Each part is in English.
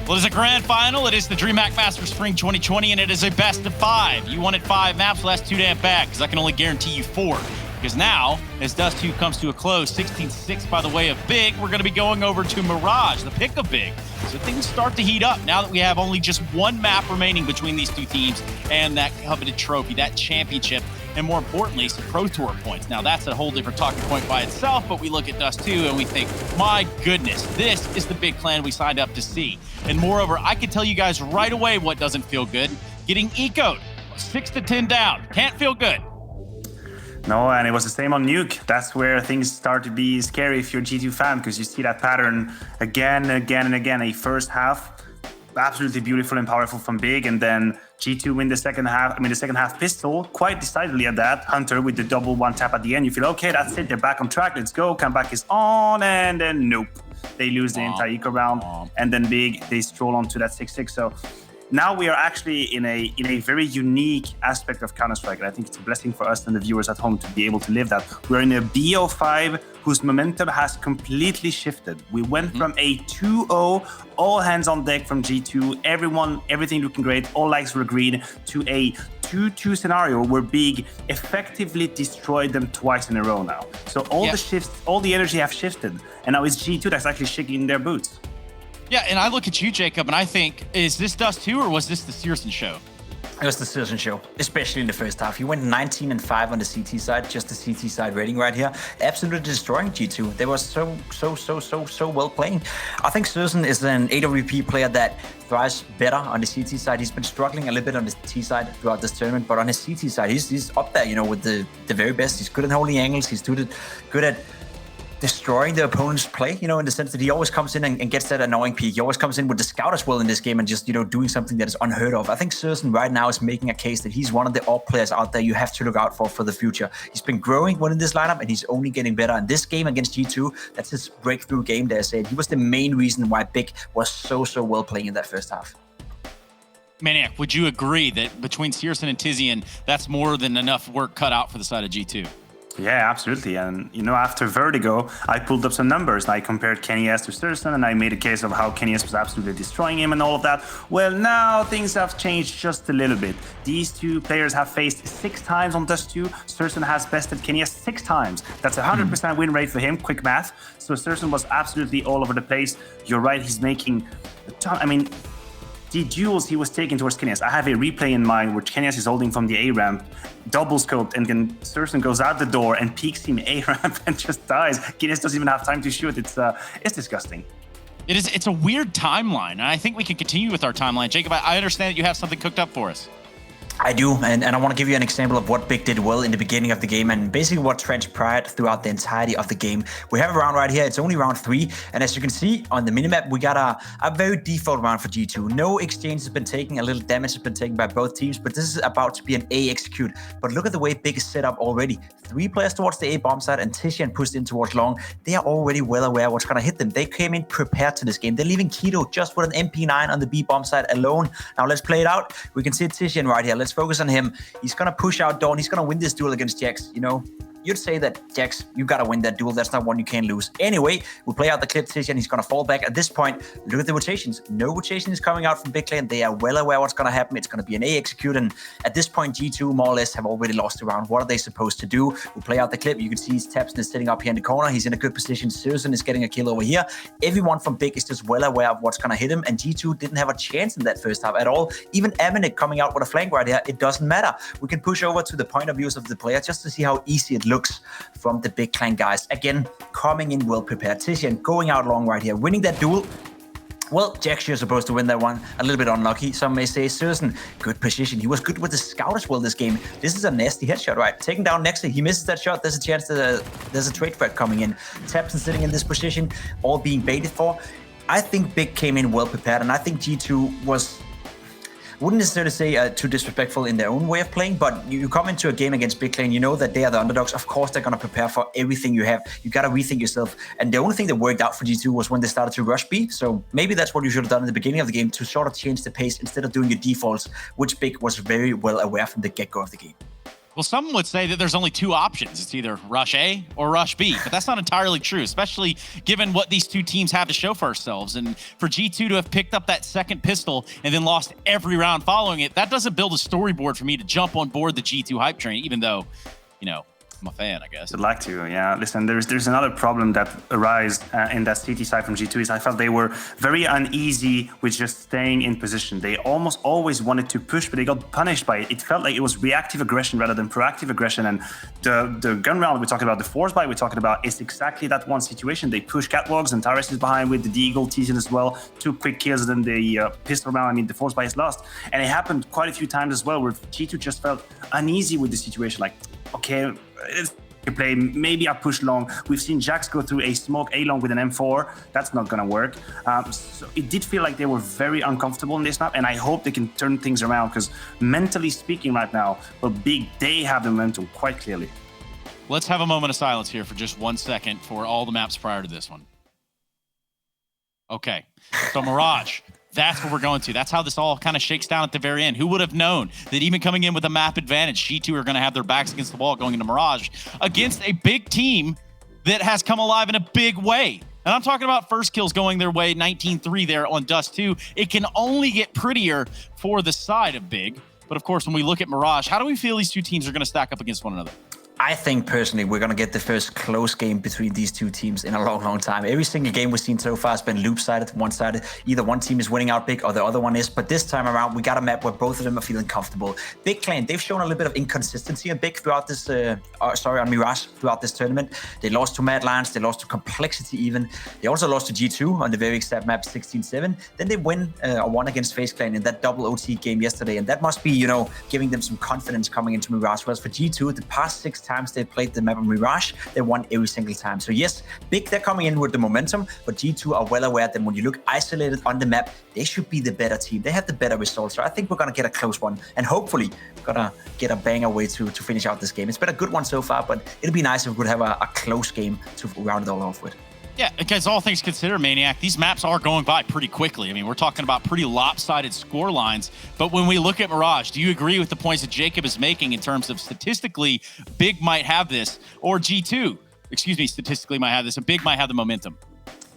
Well, it is a grand final. It is the DreamHack Masters Spring 2020, and it is a best of 5. You wanted 5 maps, well, that's too damn bad, because I can only guarantee you 4. Because now, as Dust 2 comes to a close, 16-6 by the way of Big, we're going to be going over to Mirage, the pick of Big. So things start to heat up now that we have only just 1 map remaining between these 2 teams and that coveted trophy, that championship, and more importantly, some Pro Tour points. Now, that's a whole different talking point by itself, but we look at Dust 2 and we think, my goodness, this is the big clan we signed up to see. And moreover, I can tell you guys right away what doesn't feel good. Getting ecoed, 6-10 down, can't feel good. No, and it was the same on Nuke. That's where things start to be scary if you're a G2 fan, because you see that pattern again and again. A first half, absolutely beautiful and powerful from Big, and then G2 win the second half. I mean, the second half pistol, quite decidedly at that. Hunter with the double 1 tap at the end. You feel, okay, that's it. They're back on track. Let's go. Comeback is on, and then nope. They lose the entire eco round, and then Big, they stroll onto that 6-6. So now we are actually in a very unique aspect of Counter-Strike, and I think it's a blessing for us and the viewers at home to be able to live that. We're in a BO5 whose momentum has completely shifted. We went from a 2-0, all hands on deck from G2, everything looking great, all lights were green, to a 2-2 scenario where Big effectively destroyed them twice in a row now. So all the shifts, all the energy have shifted, and now it's G2 that's actually shaking their boots. Yeah, and I look at you, Jacob, and I think, is this Dust 2 or was this the Searson show? It was the Searson show, especially in the first half. He went 19-5 on the CT side, just the CT side rating right here. Absolutely destroying G2. They were so well playing. I think Searson is an AWP player that thrives better on the CT side. He's been struggling a little bit on the T side throughout this tournament, but on his CT side, he's up there, you know, with the very best. He's good at holding angles. He's good at destroying the opponent's play, you know, in the sense that he always comes in and gets that annoying peak. He always comes in with the scout as well in this game and just, you know, doing something that is unheard of. I think Searson right now is making a case that he's one of the AWP players out there you have to look out for the future. He's been growing in this lineup and he's only getting better. And this game against G2, that's his breakthrough game there, said. He was the main reason why Big was so well playing in that first half. Maniac, would you agree that between Searson and Tizian, that's more than enough work cut out for the side of G2? Yeah, absolutely. And, you know, after Vertigo, I pulled up some numbers and I compared kennyS to Searson and I made a case of how kennyS was absolutely destroying him and all of that. Well, now things have changed just a little bit. These 2 players have faced 6 times on Dust 2. Searson has bested kennyS 6 times. That's a 100% win rate for him, quick math. So Searson was absolutely all over the place. You're right, he's making a ton. I mean, the duels he was taking towards kennyS. I have a replay in mind where kennyS is holding from the A ramp, double scoped, and then Searson goes out the door and peeks him A ramp and just dies. kennyS doesn't even have time to shoot. It's disgusting. It's a weird timeline, and I think we can continue with our timeline. Jacob, I understand that you have something cooked up for us. I do, and I want to give you an example of what Big did well in the beginning of the game and basically what transpired throughout the entirety of the game. We have a round right here. It's only round 3, and as you can see on the minimap, we got a very default round for G2. No exchange has been taken, a little damage has been taken by both teams, but this is about to be an A execute. But look at the way Big is set up already. 3 players towards the A bomb side and Tizian pushed in towards long. They are already well aware what's going to hit them. They came in prepared to this game. They're leaving Keto just with an MP9 on the B bomb side alone. Now let's play it out. We can see Tizian right here. Let's focus on him. He's going to push out Dawn. He's going to win this duel against Jax, you know. You'd say that, Jax, you got to win that duel. That's not one you can lose. Anyway, we play out the clip, Tizian. He's going to fall back. At this point, look at the rotations. No rotation is coming out from Big Clan. They are well aware what's going to happen. It's going to be an A execute. And at this point, G2 more or less have already lost the round. What are they supposed to do? We play out the clip. You can see Tapson is sitting up here in the corner. He's in a good position. Searson is getting a kill over here. Everyone from Big is just well aware of what's going to hit him. And G2 didn't have a chance in that first half at all. Even Aminik coming out with a flank right here, it doesn't matter. We can push over to the point of views of the player just to see how easy it looks from the Big Clan guys. Again, coming in well prepared. Tizian going out long right here, winning that duel. Well, Jax, you're supposed to win that one. A little bit unlucky. Some may say Searson, good position. He was good with the scout as well this game. This is a nasty headshot, right? Taken down next to, he misses that shot. There's a chance that there's a trade threat coming in. Tapson sitting in this position, all being baited for. I think Big came in well prepared, and I think G2 was, wouldn't necessarily say too disrespectful in their own way of playing, but you come into a game against Big Clan, you know that they are the underdogs. Of course, they're going to prepare for everything you have. You got to rethink yourself. And the only thing that worked out for G2 was when they started to rush B. So maybe that's what you should have done in the beginning of the game to sort of change the pace instead of doing your defaults, which Big was very well aware from the get-go of the game. Well, some would say that there's only two options. It's either rush A or rush B, but that's not entirely true, especially given what these two teams have to show for ourselves. And for G2 to have picked up that second pistol and then lost every round following it, that doesn't build a storyboard for me to jump on board the G2 hype train, even though, you know, I'm a fan, I guess. I'd like to, yeah. Listen, there's another problem that arose in that CT side from G2 is I felt they were very uneasy with just staying in position. They almost always wanted to push, but they got punished by it. It felt like it was reactive aggression rather than proactive aggression. And the gun round we're talking about, the force buy we're talking about, is exactly that one situation. They push catwalks and Tyrus is behind with the Deagle, Teasin as well. 2 quick kills, and then the pistol round, I mean, the force buy is lost. And it happened quite a few times as well, where G2 just felt uneasy with the situation. Like, okay, it's a play, maybe I push long. We've seen Jax go through a smoke A long with an M4. That's not gonna work. So it did feel like they were very uncomfortable in this map, and I hope they can turn things around, because mentally speaking right now, well, Big, they have the momentum quite clearly. Let's have a moment of silence here for just 1 second for all the maps prior to this one. Okay, so Mirage. That's what we're going to. That's how this all kind of shakes down at the very end. Who would have known that even coming in with a map advantage, G2 are going to have their backs against the wall going into Mirage against a big team that has come alive in a big way. And I'm talking about first kills going their way, 19-3 there on Dust 2. It can only get prettier for the side of Big. But of course, when we look at Mirage, how do we feel these two teams are going to stack up against one another? I think personally we're going to get the first close game between these two teams in a long, long time. Every single game we've seen so far has been loop-sided, one-sided. Either one team is winning out big or the other one is. But this time around, we got a map where both of them are feeling comfortable. Big Clan, they've shown a little bit of inconsistency on Big throughout this, on Mirage throughout this tournament. They lost to Mad Lions, they lost to Complexity even. They also lost to G2 on the very exact map 16-7. Then they win or won against FaZe Clan in that double OT game yesterday. And that must be, you know, giving them some confidence coming into Mirage. Whereas for G2, the past 6 times they played the map on Mirage, they won every single time. So yes, Big, they're coming in with the momentum, but G2 are well aware that when you look isolated on the map, they should be the better team. They have the better results. So I think we're going to get a close one, and hopefully we're going to get a banger way to finish out this game. It's been a good one so far, but it'll be nice if we could have a close game to round it all off with. Yeah, because all things considered, Maniac, these maps are going by pretty quickly. I mean, we're talking about pretty lopsided score lines. But when we look at Mirage, do you agree with the points that Jacob is making in terms of statistically, Big might have this, or G2, excuse me, statistically might have this, and Big might have the momentum?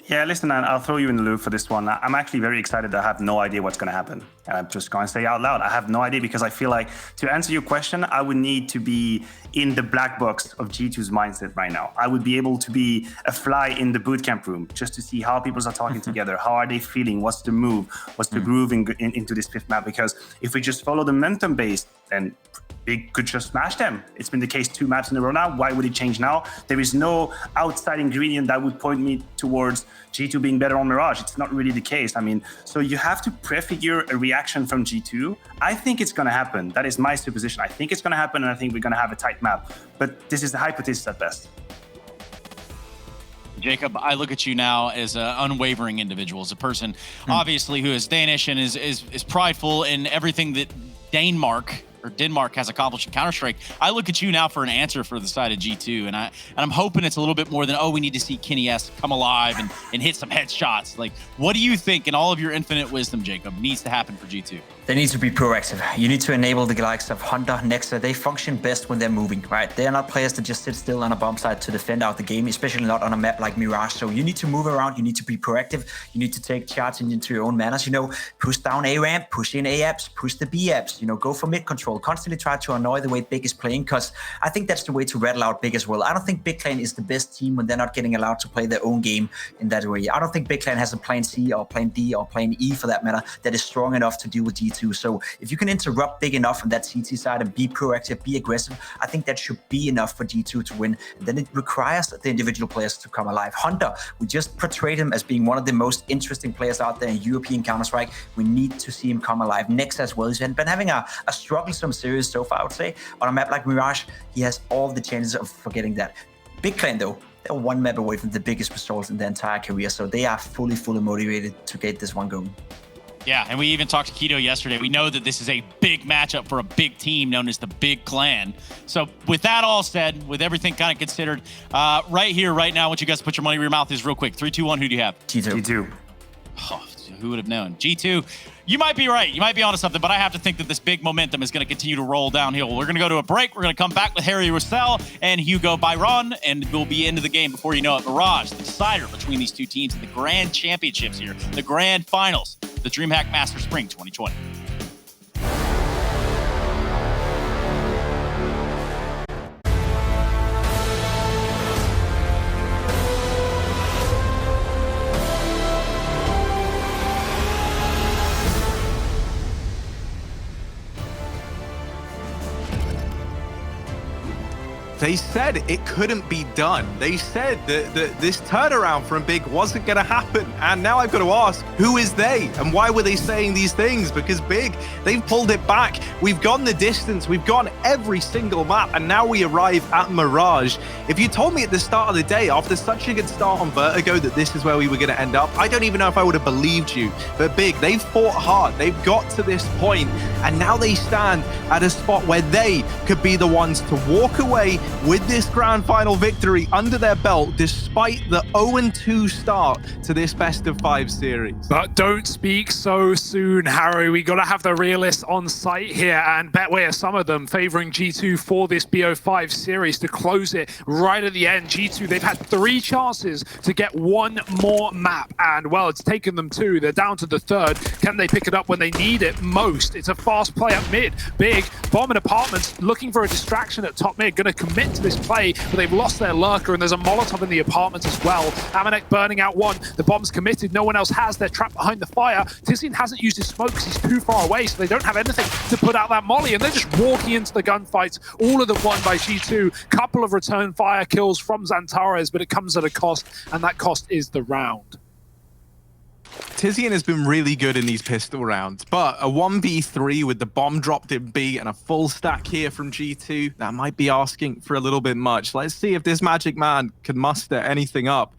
Yeah, listen, I'll throw you in the loop for this one. I'm actually very excited. I have no idea what's going to happen. And I'm just going to say out loud, I have no idea, because I feel like to answer your question, I would need to be in the black box of G2's mindset right now. I would be able to be a fly in the bootcamp room just to see how people are talking together. How are they feeling? What's the move? What's the groove into this 5th map? Because if we just follow the momentum base, then Big could just smash them. It's been the case 2 maps in a row now. Why would it change now? There is no outside ingredient that would point me towards G2 being better on Mirage. It's not really the case. I mean, so you have to prefigure a reaction from G2. I think it's going to happen. That is my supposition. I think it's going to happen, and I think we're going to have a tight map. But this is the hypothesis at best. Jacob, I look at you now as an unwavering individual, as a person, obviously, who is Danish and is prideful in everything that Denmark has accomplished in Counter-Strike. I look at you now for an answer for the side of G2, and I'm hoping it's a little bit more than, oh, we need to see Kenny S come alive and hit some headshots. Like, what do you think, in all of your infinite wisdom, Jacob, needs to happen for G2? They need to be proactive. You need to enable the likes of Hunter, Nexa. They function best when they're moving, right? They're not players that just sit still on a bomb site to defend out the game, especially not on a map like Mirage. So you need to move around. You need to be proactive. You need to take charge into your own manners. You know, push down A ramp, push in A apps, push the B apps. You know, go for mid control. Constantly try to annoy the way Big is playing, because I think that's the way to rattle out Big as well. I don't think Big Clan is the best team when they're not getting allowed to play their own game in that way. I don't think Big Clan has a plan C or plan D or plan E for that matter that is strong enough to deal with G2. So if you can interrupt Big enough on that CT side and be proactive, be aggressive, I think that should be enough for G2 to win. And then it requires the individual players to come alive. Hunter, we just portrayed him as being one of the most interesting players out there in European Counter-Strike. We need to see him come alive. Next as well, he's been having a strugglesome series so far, I would say. On a map like Mirage, he has all the chances of forgetting that. Big Clan, though, they're one map away from the biggest results in their entire career, so they are fully motivated to get this one going. Yeah, and we even talked to Keto yesterday. We know that this is a big matchup for a big team known as the Big Clan. So with that all said, with everything kind of considered, right here, right now, I want you guys to put your money where your mouth is real quick. 3, 2, 1, who do you have? G2. G2. Oh, Who would have known? G2, you might be right. You might be onto something, but I have to think that this big momentum is going to continue to roll downhill. We're going to go to a break. We're going to come back with Harry Roussel and Hugo Byron, and we'll be into the game before you know it. Mirage, the decider between these two teams in the Grand Championships here, the Grand Finals, the DreamHack Masters Spring 2020. They said it couldn't be done. They said that this turnaround from Big wasn't going to happen. And now I've got to ask, who is they? And why were they saying these things? Because Big, they've pulled it back. We've gone the distance. We've gone every single map. And now we arrive at Mirage. If you told me at the start of the day, after such a good start on Vertigo, that this is where we were going to end up, I don't even know if I would have believed you. But Big, they've fought hard. They've got to this point. And now they stand at a spot where they could be the ones to walk away with this grand final victory under their belt, despite the 0-2 start to this best-of-5 series. But don't speak so soon, Harry. We got to have the realists on site here, and Betway, some of them favoring G2 for this BO5 series to close it right at the end. G2, they've had 3 chances to get one more map, and well, it's taken them 2. They're down to the 3rd. Can they pick it up when they need it most? It's a fast play up mid. Big, bomb and apartments, looking for a distraction at top mid, going to commit to this play, but they've lost their lurker, and there's a Molotov in the apartments as well. Amanek burning out one. The bomb's committed. No one else has. They're trapped behind the fire. Tizian hasn't used his smoke because he's too far away, so they don't have anything to put out that molly, and they're just walking into the gunfights. All of them won by G2. Couple of return fire kills from Xantares, but it comes at a cost, and that cost is the round. Tizian has been really good in these pistol rounds, but a 1v3 with the bomb dropped in B and a full stack here from G2, that might be asking for a little bit much. Let's see if this Magic Man can muster anything up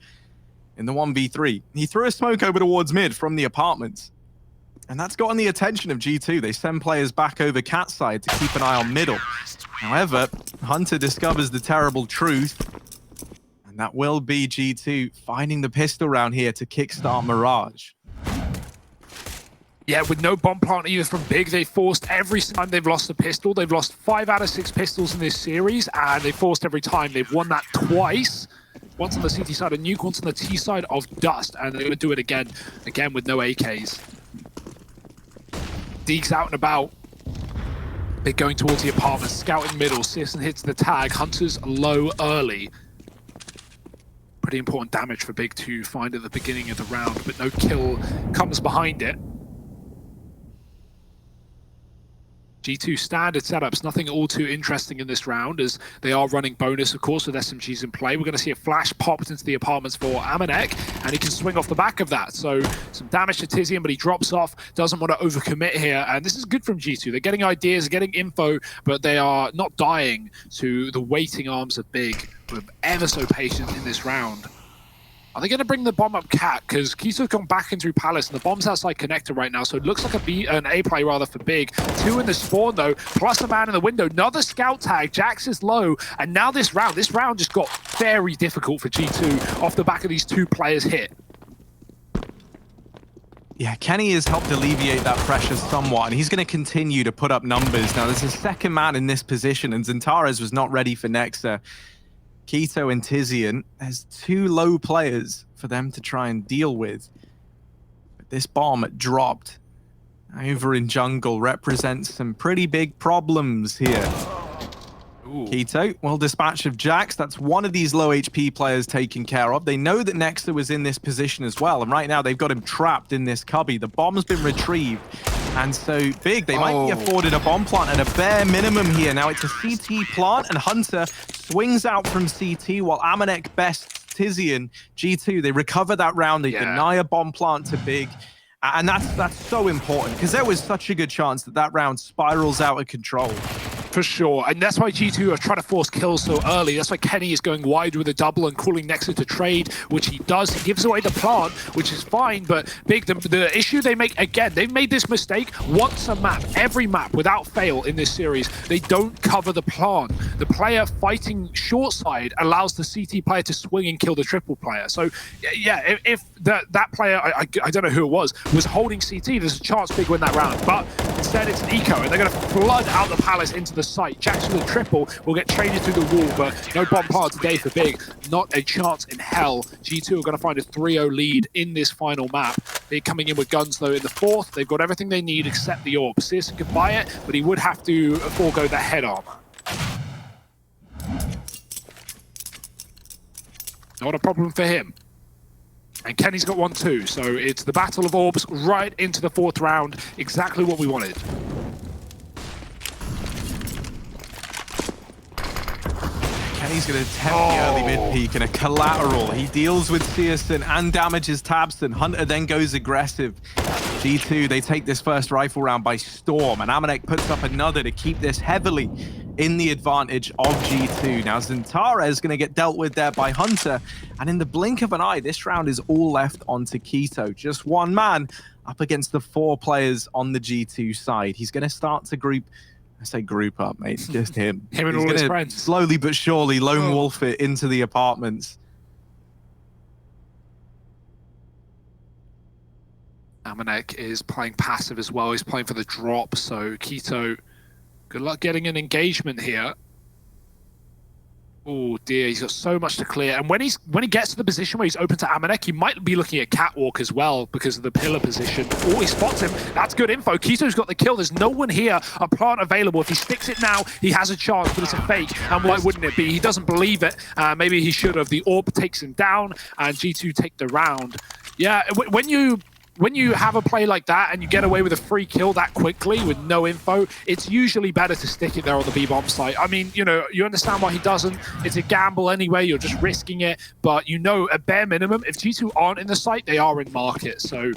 in the 1v3. He threw a smoke over towards mid from the apartments, and that's gotten the attention of G2. They send players back over cat side to keep an eye on middle. However, Hunter discovers the terrible truth, and that will be G2 finding the pistol round here to kickstart Mirage. Yeah, with no bomb plant either from Big, they forced every time they've lost a pistol. They've lost 5 out of 6 pistols in this series, and they forced every time. They've won that twice. Once on the CT side of Nuke, once on the T side of Dust, and they're going to do it again with no AKs. Deek's out and about. Big going towards the apartment, scouting middle. Sisson hits the tag. Hunter's low early. Pretty important damage for Big to find at the beginning of the round, but no kill comes behind it. G2 standard setups, nothing all too interesting in this round as they are running bonus, of course, with SMGs in play. We're going to see a flash popped into the apartments for Amanek, and he can swing off the back of that. So some damage to Tizian, but he drops off, doesn't want to overcommit here. And this is good from G2. They're getting ideas, getting info, but they are not dying to the waiting arms of Big, who are ever so patient in this round. Are they going to bring the bomb up cat? Because Kito's gone back in through Palace, and the bomb's outside connector right now, so it looks like an A play rather for Big. 2 in the spawn, though, plus a man in the window. Another scout tag. Jax is low, and now this round just got very difficult for G2 off the back of these 2 players hit. Yeah, Kenny has helped alleviate that pressure somewhat, and he's going to continue to put up numbers. Now, there's a second man in this position, and Xantares was not ready for Nexa. Keto and Tizian, there's 2 low players for them to try and deal with. But this bomb dropped over in jungle represents some pretty big problems here. Ooh. Keto, well, dispatch of Jax. That's one of these low HP players taken care of. They know that Nexa was in this position as well, and right now they've got him trapped in this cubby. The bomb's been retrieved, and so Big, they might be afforded a bomb plant at a bare minimum here. Now it's a CT plant, and Hunter swings out from CT while Amanek bests Tizian. G2, they recover that round. They deny a bomb plant to Big. And that's so important, because there was such a good chance that that round spirals out of control. For sure, and that's why G2 are trying to force kills so early. That's why Kenny is going wide with a double and calling Nexa to trade, which he does. He gives away the plant, which is fine, but Big, the issue they make, again, they've made this mistake once a map, every map, without fail in this series. They don't cover the plant. The player fighting short side allows the CT player to swing and kill the triple player. So, yeah, if that player, I don't know who it was holding CT, there's a chance Big win that round, but instead it's an eco, and they're going to flood out the Palace into the site. Jax with a triple will get traded through the wall, but no bomb part today for Big. Not a chance in hell. G2 are going to find a 3-0 lead in this final map. They're coming in with guns, though, in the fourth. They've got everything they need except the orb. Searson can buy it, but he would have to forego the head armor. Not a problem for him. And Kenny's got one too, so it's the battle of orbs right into the fourth round. Exactly what we wanted. Kenny's going to attempt the early mid-peak and a collateral. He deals with Searson and damages tabseN. Hunter then goes aggressive. G2, they take this first rifle round by storm, and Amanek puts up another to keep this heavily in the advantage of G2. Now, Zentara is going to get dealt with there by Hunter, and in the blink of an eye, this round is all left onto Keto. Just one man up against the 4 players on the G2 side. He's going to start to group up, mate. It's just him. Him and He's all his gonna friends. slowly but surely lone wolf it into the apartments. Amanek is playing passive as well. He's playing for the drop, so Keto, good luck getting an engagement here. Oh dear, he's got so much to clear. And when he gets to the position where he's open to Amanek, he might be looking at Catwalk as well because of the pillar position. Oh, he spots him. That's good info. Keto's got the kill. There's no one here. A plant available. If he sticks it now, he has a chance, but it's a fake. And why wouldn't it be? He doesn't believe it. Maybe he should have. The orb takes him down, and G2 take the round. Yeah, when you have a play like that and you get away with a free kill that quickly with no info, it's usually better to stick it there on the B-bomb site. I mean, you know, you understand why he doesn't. It's a gamble anyway. You're just risking it. But you know, at bare minimum, if G2 aren't in the site, they are in market. So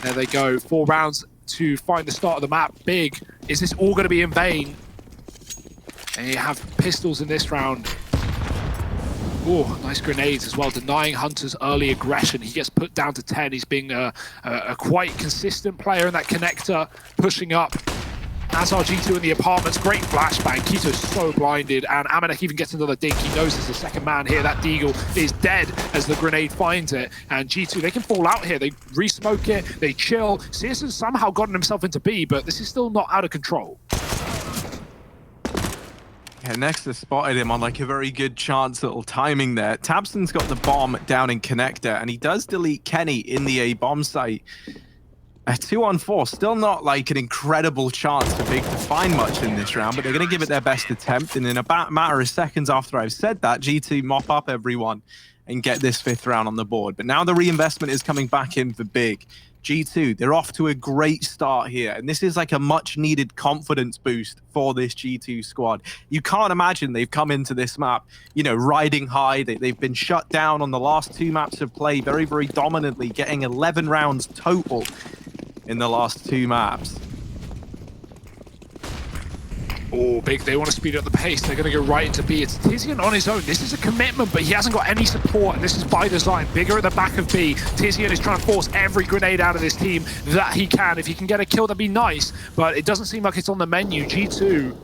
there they go. 4 rounds to find the start of the map. Big. Is this all going to be in vain? And you have pistols in this round. Oh, nice grenades as well, denying Hunter's early aggression. He gets put down to 10. He's being a quite consistent player in that connector, pushing up. As are G2 in the apartments. Great flashbang. Keto's so blinded, and Amanek even gets another dink. He knows there's a second man here. That Deagle is dead as the grenade finds it. And G2, they can fall out here. They re-smoke it, they chill. Searson's somehow gotten himself into B, but this is still not out of control. Yeah, Nexa spotted him on like a very good chance little timing there. tabseN's got the bomb down in connector, and he does delete Kenny in the A bomb site. A 2-on-4, still not like an incredible chance for Big to find much in this round, but they're going to give it their best attempt. And in a matter of seconds after I've said that, G2 mop up everyone and get this 5th round on the board. But now the reinvestment is coming back in for Big. G2, they're off to a great start here, and this is like a much needed confidence boost for this G2 squad. You can't imagine they've come into this map, you know, riding high. They've been shut down on the last 2 maps of play very, very dominantly, getting 11 rounds total in the last 2 maps. Oh, Big, they want to speed up the pace. They're going to go right into B. It's Tizian on his own. This is a commitment, but he hasn't got any support, and this is by design. Bigger at the back of B. Tizian is trying to force every grenade out of this team that he can. If he can get a kill, that'd be nice, but it doesn't seem like it's on the menu. G2,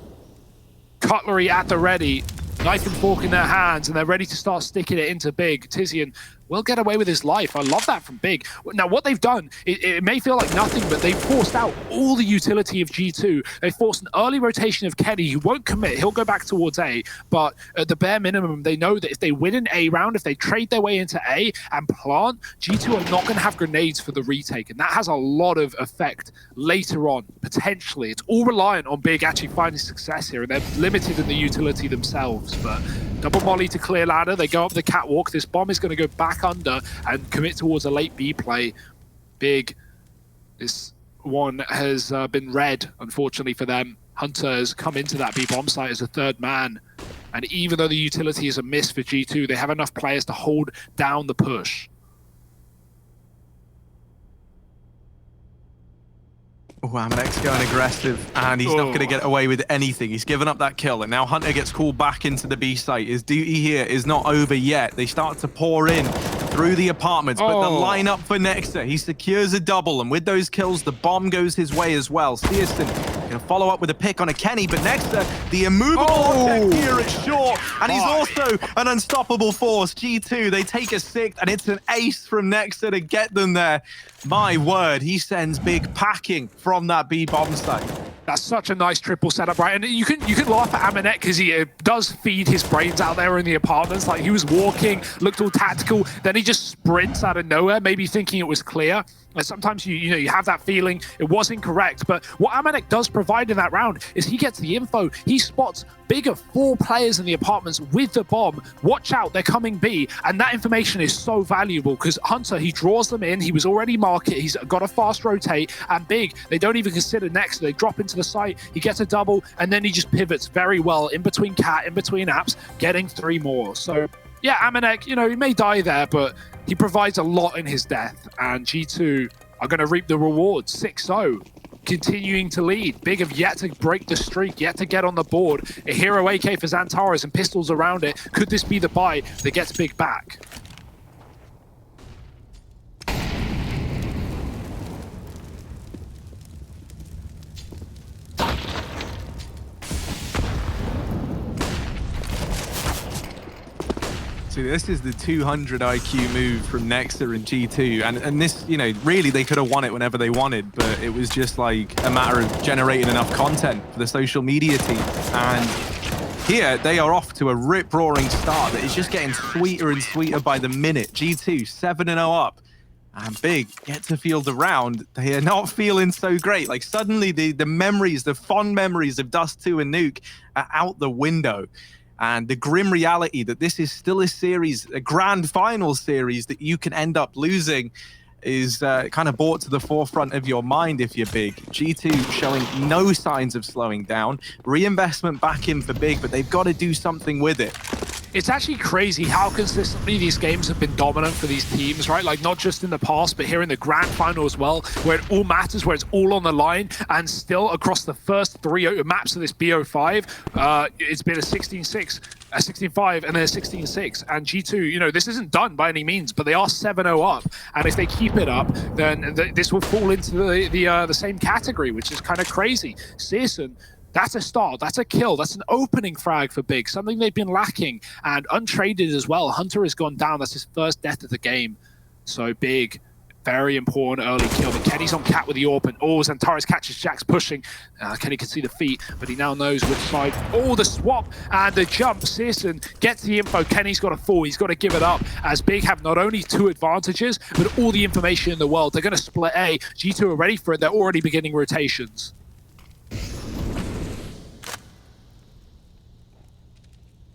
cutlery at the ready, knife and fork in their hands, and they're ready to start sticking it into Big. Tizian will get away with his life. I love that from Big. Now, what they've done, it may feel like nothing, but they've forced out all the utility of G2. They forced an early rotation of Kenny, who won't commit. He'll go back towards A, but at the bare minimum, they know that if they win an A round, if they trade their way into A and plant, G2 are not going to have grenades for the retake, and that has a lot of effect later on, potentially. It's all reliant on Big actually finding success here, and they're limited in the utility themselves, but double molly to clear ladder. They go up the catwalk. This bomb is going to go back under and commit towards a late B play. Big. This one has been red, unfortunately for them. Hunter has come into that B bomb site as a 3rd man. And even though the utility is a miss for G2, they have enough players to hold down the push. Oh, Amanek's going aggressive, and he's not going to get away with anything. He's given up that kill, and now Hunter gets called back into the B site. His duty here is not over yet. They start to pour in through the apartments, but the lineup for Nexa, he secures a double, and with those kills, the bomb goes his way as well. Searson going to follow up with a pick on a Kenny, but Nexa, the immovable object here is short, and he's also an unstoppable force. G2, they take a 6th, and it's an ace from Nexa to get them there. My word, he sends Big packing from that B bomb site. That's such a nice triple setup, right? And you can laugh at Amanek because he does feed his brains out there in the apartments. Like, he was walking, looked all tactical, then he just sprints out of nowhere, maybe thinking it was clear. And sometimes you have that feeling it was incorrect. But what Amanek does provide in that round is he gets the info. He spots bigger 4 players in the apartments with the bomb. Watch out, they're coming B. And that information is so valuable because Hunter, he draws them in. He was already market. He's got a fast rotate. And Big, they don't even consider next. They drop into the site. He gets a double. And then he just pivots very well in between cat, in between apps, getting 3 more. So yeah, Amanek, he may die there, but he provides a lot in his death. And G2 are going to reap the rewards. 6-0. Continuing to lead. Big have yet to break the streak, yet to get on the board. A hero AK for Xantares and pistols around it. Could this be the buy that gets Big back? So this is the 200 IQ move from Nexa and G2, and this, really they could have won it whenever they wanted, but it was just like a matter of generating enough content for the social media team. And here they are off to a rip-roaring start that is just getting sweeter and sweeter by the minute. G2 7-0 up, and Big get to field the round. They are not feeling so great. Like, suddenly the memories, the fond memories of Dust 2 and Nuke are out the window. And the grim reality that this is still a series, a grand final series that you can end up losing is kind of brought to the forefront of your mind if you're Big. G2 showing no signs of slowing down. Reinvestment back in for Big, but they've got to do something with it. It's actually crazy how consistently these games have been dominant for these teams, right? Like, not just in the past, but here in the grand final as well, where it all matters, where it's all on the line. And still, across the first 3 maps of this BO5, it's been a 16-6, a 16-5, and then a 16-6. And G2, this isn't done by any means, but they are 7-0 up. And if they keep it up, then this will fall into the same category, which is kind of crazy. Searson, that's a start, that's a kill, that's an opening frag for Big, something they've been lacking, and untraded as well. Hunter has gone down, that's his first death of the game. So Big, very important early kill, but Kenny's on cat with the AWP, and Xantares catches Jax pushing. Kenny can see the feet, but he now knows which side. The swap and the jump. Searson gets the info. Kenny's got to fall, he's got to give it up, as Big have not only 2 advantages, but all the information in the world. They're going to split A. G2 are ready for it, they're already beginning rotations.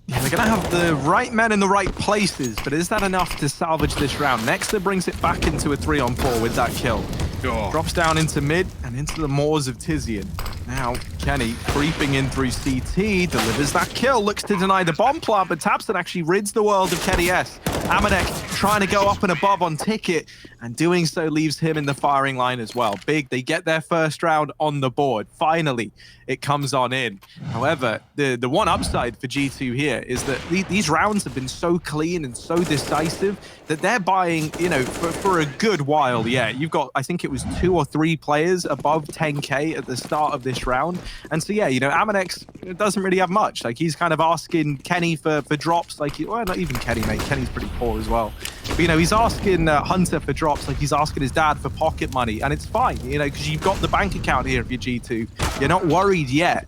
Yeah, they're going to have the right men in the right places, but is that enough to salvage this round? Nexa brings it back into a 3-on-4 with that kill. Drops down into mid and into the moors of Tizian. Now, Kenny creeping in through CT, delivers that kill, looks to deny the bomb plant, but Tabson actually rids the world of Kenny S. Amanek trying to go up and above on Ticket, and doing so leaves him in the firing line as well. Big, they get their first round on the board. Finally, it comes on in. However, the one upside for G2 here is that these rounds have been so clean and so decisive that they're buying, for a good while. Yeah, you've got, I think it was 2 or 3 players above 10K at the start of this round. And so, yeah, Amanex doesn't really have much. Like, he's kind of asking Kenny for drops. Like, well, not even Kenny, mate. Kenny's pretty poor as well. But, he's asking Hunter for drops, like he's asking his dad for pocket money. And it's fine, because you've got the bank account here if you're G2. You're not worried yet.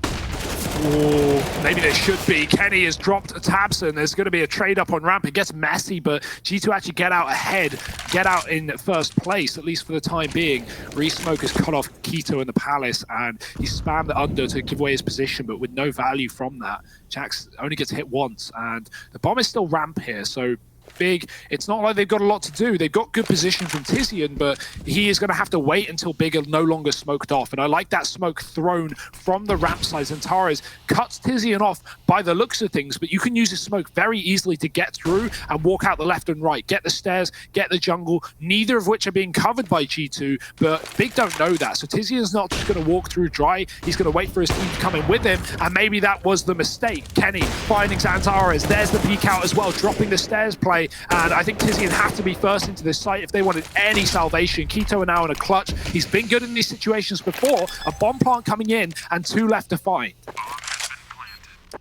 Maybe they should be. Kenny has dropped a Tabson. There's going to be a trade up on ramp. It gets messy, but G2 actually get out ahead, get out in first place, at least for the time being. Resmoke has cut off Keto in the Palace, and he spammed the under to give away his position, but with no value from that. Jax only gets hit once, and the bomb is still ramp here, so Big, it's not like they've got a lot to do. They've got good position from Tizian, but he is going to have to wait until Big are no longer smoked off. And I like that smoke thrown from the ramp side. Zantares cuts Tizian off by the looks of things, but you can use this smoke very easily to get through and walk out the left and right, get the stairs, get the jungle, neither of which are being covered by G2, but Big don't know that. So Tizian's not just going to walk through dry. He's going to wait for his team to come in with him, and maybe that was the mistake. Kenny finding Zantares. There's the peek out as well, dropping the stairs play. And I think Tizian have to be first into this site if they wanted any salvation. Keto are now in a clutch. He's been good in these situations before. A bomb plant coming in and 2 left to find.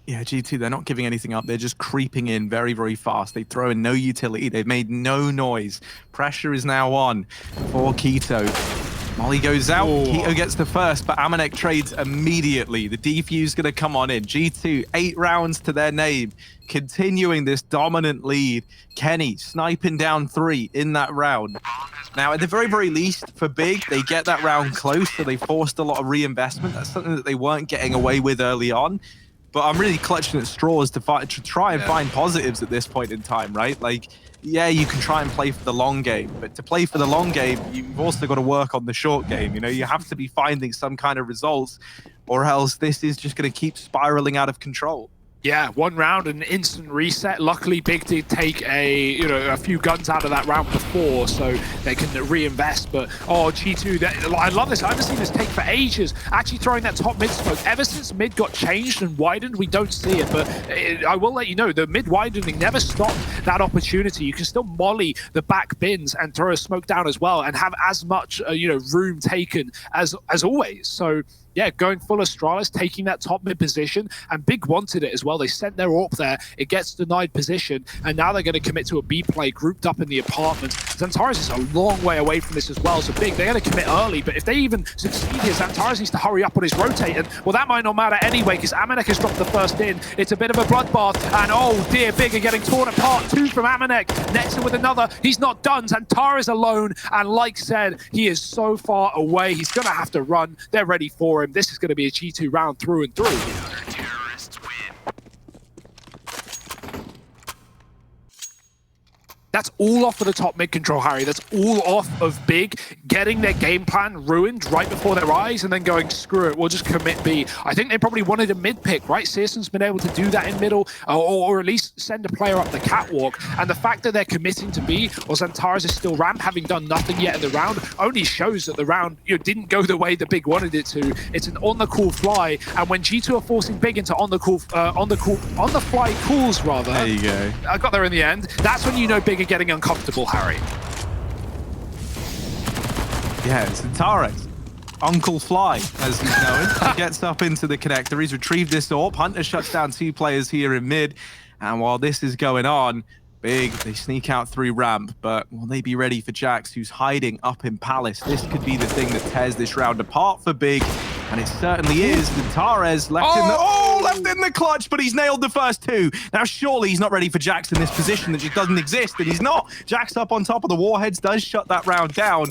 Yeah, G2, they're not giving anything up. They're just creeping in very, very fast. They throw in no utility. They've made no noise. Pressure is now on for Keto. Molly goes out, Keto gets the first, but Amanek trades immediately. The defuse going to come on in. G2, 8 rounds to their name, continuing this dominant lead. Kenny sniping down 3 in that round. Now, at the very, very least, for Big, they get that round close, so they forced a lot of reinvestment. That's something that they weren't getting away with early on. But I'm really clutching at straws to try and find positives at this point in time, right? Like, yeah, you can try and play for the long game, but to play for the long game, you've also got to work on the short game. You know, you have to be finding some kind of results, or else this is just going to keep spiraling out of control. Yeah, 1 round and an instant reset. Luckily, Big did take a few guns out of that round before, so they can reinvest. But G2, I love this. I haven't seen this take for ages. Actually throwing that top mid smoke. Ever since mid got changed and widened, we don't see it. But I will let you know, the mid widening never stopped that opportunity. You can still molly the back bins and throw a smoke down as well, and have as much room taken as always. So yeah, going full Astralis, taking that top mid position, and Big wanted it as well. They sent their AWP there, it gets denied position, and now they're going to commit to a B play grouped up in the apartment. Zantares is a long way away from this as well, so Big, they're going to commit early, but if they even succeed here, Zantares needs to hurry up on his rotate, and well, that might not matter anyway, because Amanek has dropped the first in. It's a bit of a bloodbath, and oh dear, Big are getting torn apart. 2 from Amanek, Nexa with another. He's not done. Zantares alone, and like said, he is so far away. He's going to have to run. They're ready for him. This is going to be a G2 round through and through. That's all off of the top mid control, Harry. That's all off of Big getting their game plan ruined right before their eyes and then going, screw it, we'll just commit B. I think they probably wanted a mid pick, right? Searson's been able to do that in middle, or at least send a player up the catwalk. And the fact that they're committing to B, or Zantares is still ramp, having done nothing yet in the round, only shows that the round didn't go the way the Big wanted it to. It's an on the cool fly, and when G2 are forcing Big into on the fly calls rather. There you go. I got there in the end. That's when you know Big are getting uncomfortable, Harry. Yeah, Zantares, Uncle Fly, as he's known. He gets up into the connector. He's retrieved this AWP. Hunter shuts down 2 players here in mid. And while this is going on, Big, they sneak out through ramp, but will they be ready for Jax, who's hiding up in Palace? This could be the thing that tears this round apart for Big, and it certainly is. Zantares left in the clutch, but he's nailed the first 2. Now, surely he's not ready for Jax in this position that just doesn't exist, and he's not. Jax up on top of the warheads does shut that round down.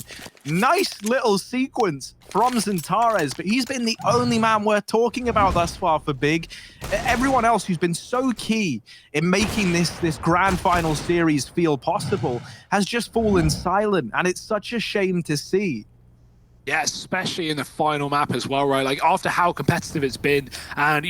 Nice little sequence from Zantares, but he's been the only man worth talking about thus far for Big. Everyone else who's been so key in making this grand final series feel possible has just fallen silent, and it's such a shame to see. Yeah, especially in the final map as well, right? Like, after how competitive it's been. And,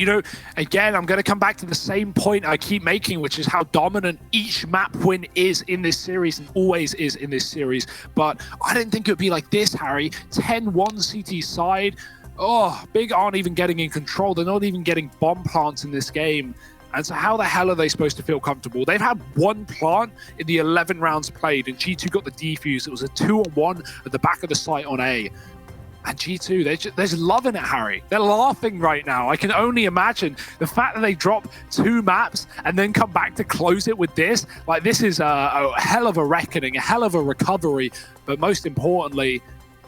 again, I'm going to come back to the same point I keep making, which is how dominant each map win is in this series and always is in this series. But I didn't think it would be like this, Harry. 10-1 CT side. Oh, Big aren't even getting in control. They're not even getting bomb plants in this game. And so how the hell are they supposed to feel comfortable? They've had 1 plant in the 11 rounds played, and G2 got the defuse. It was a 2-on-1 at the back of the site on A. And G2, they're just loving it, Harry. They're laughing right now. I can only imagine the fact that they drop 2 maps and then come back to close it with this. Like, this is a hell of a reckoning, a hell of a recovery. But most importantly,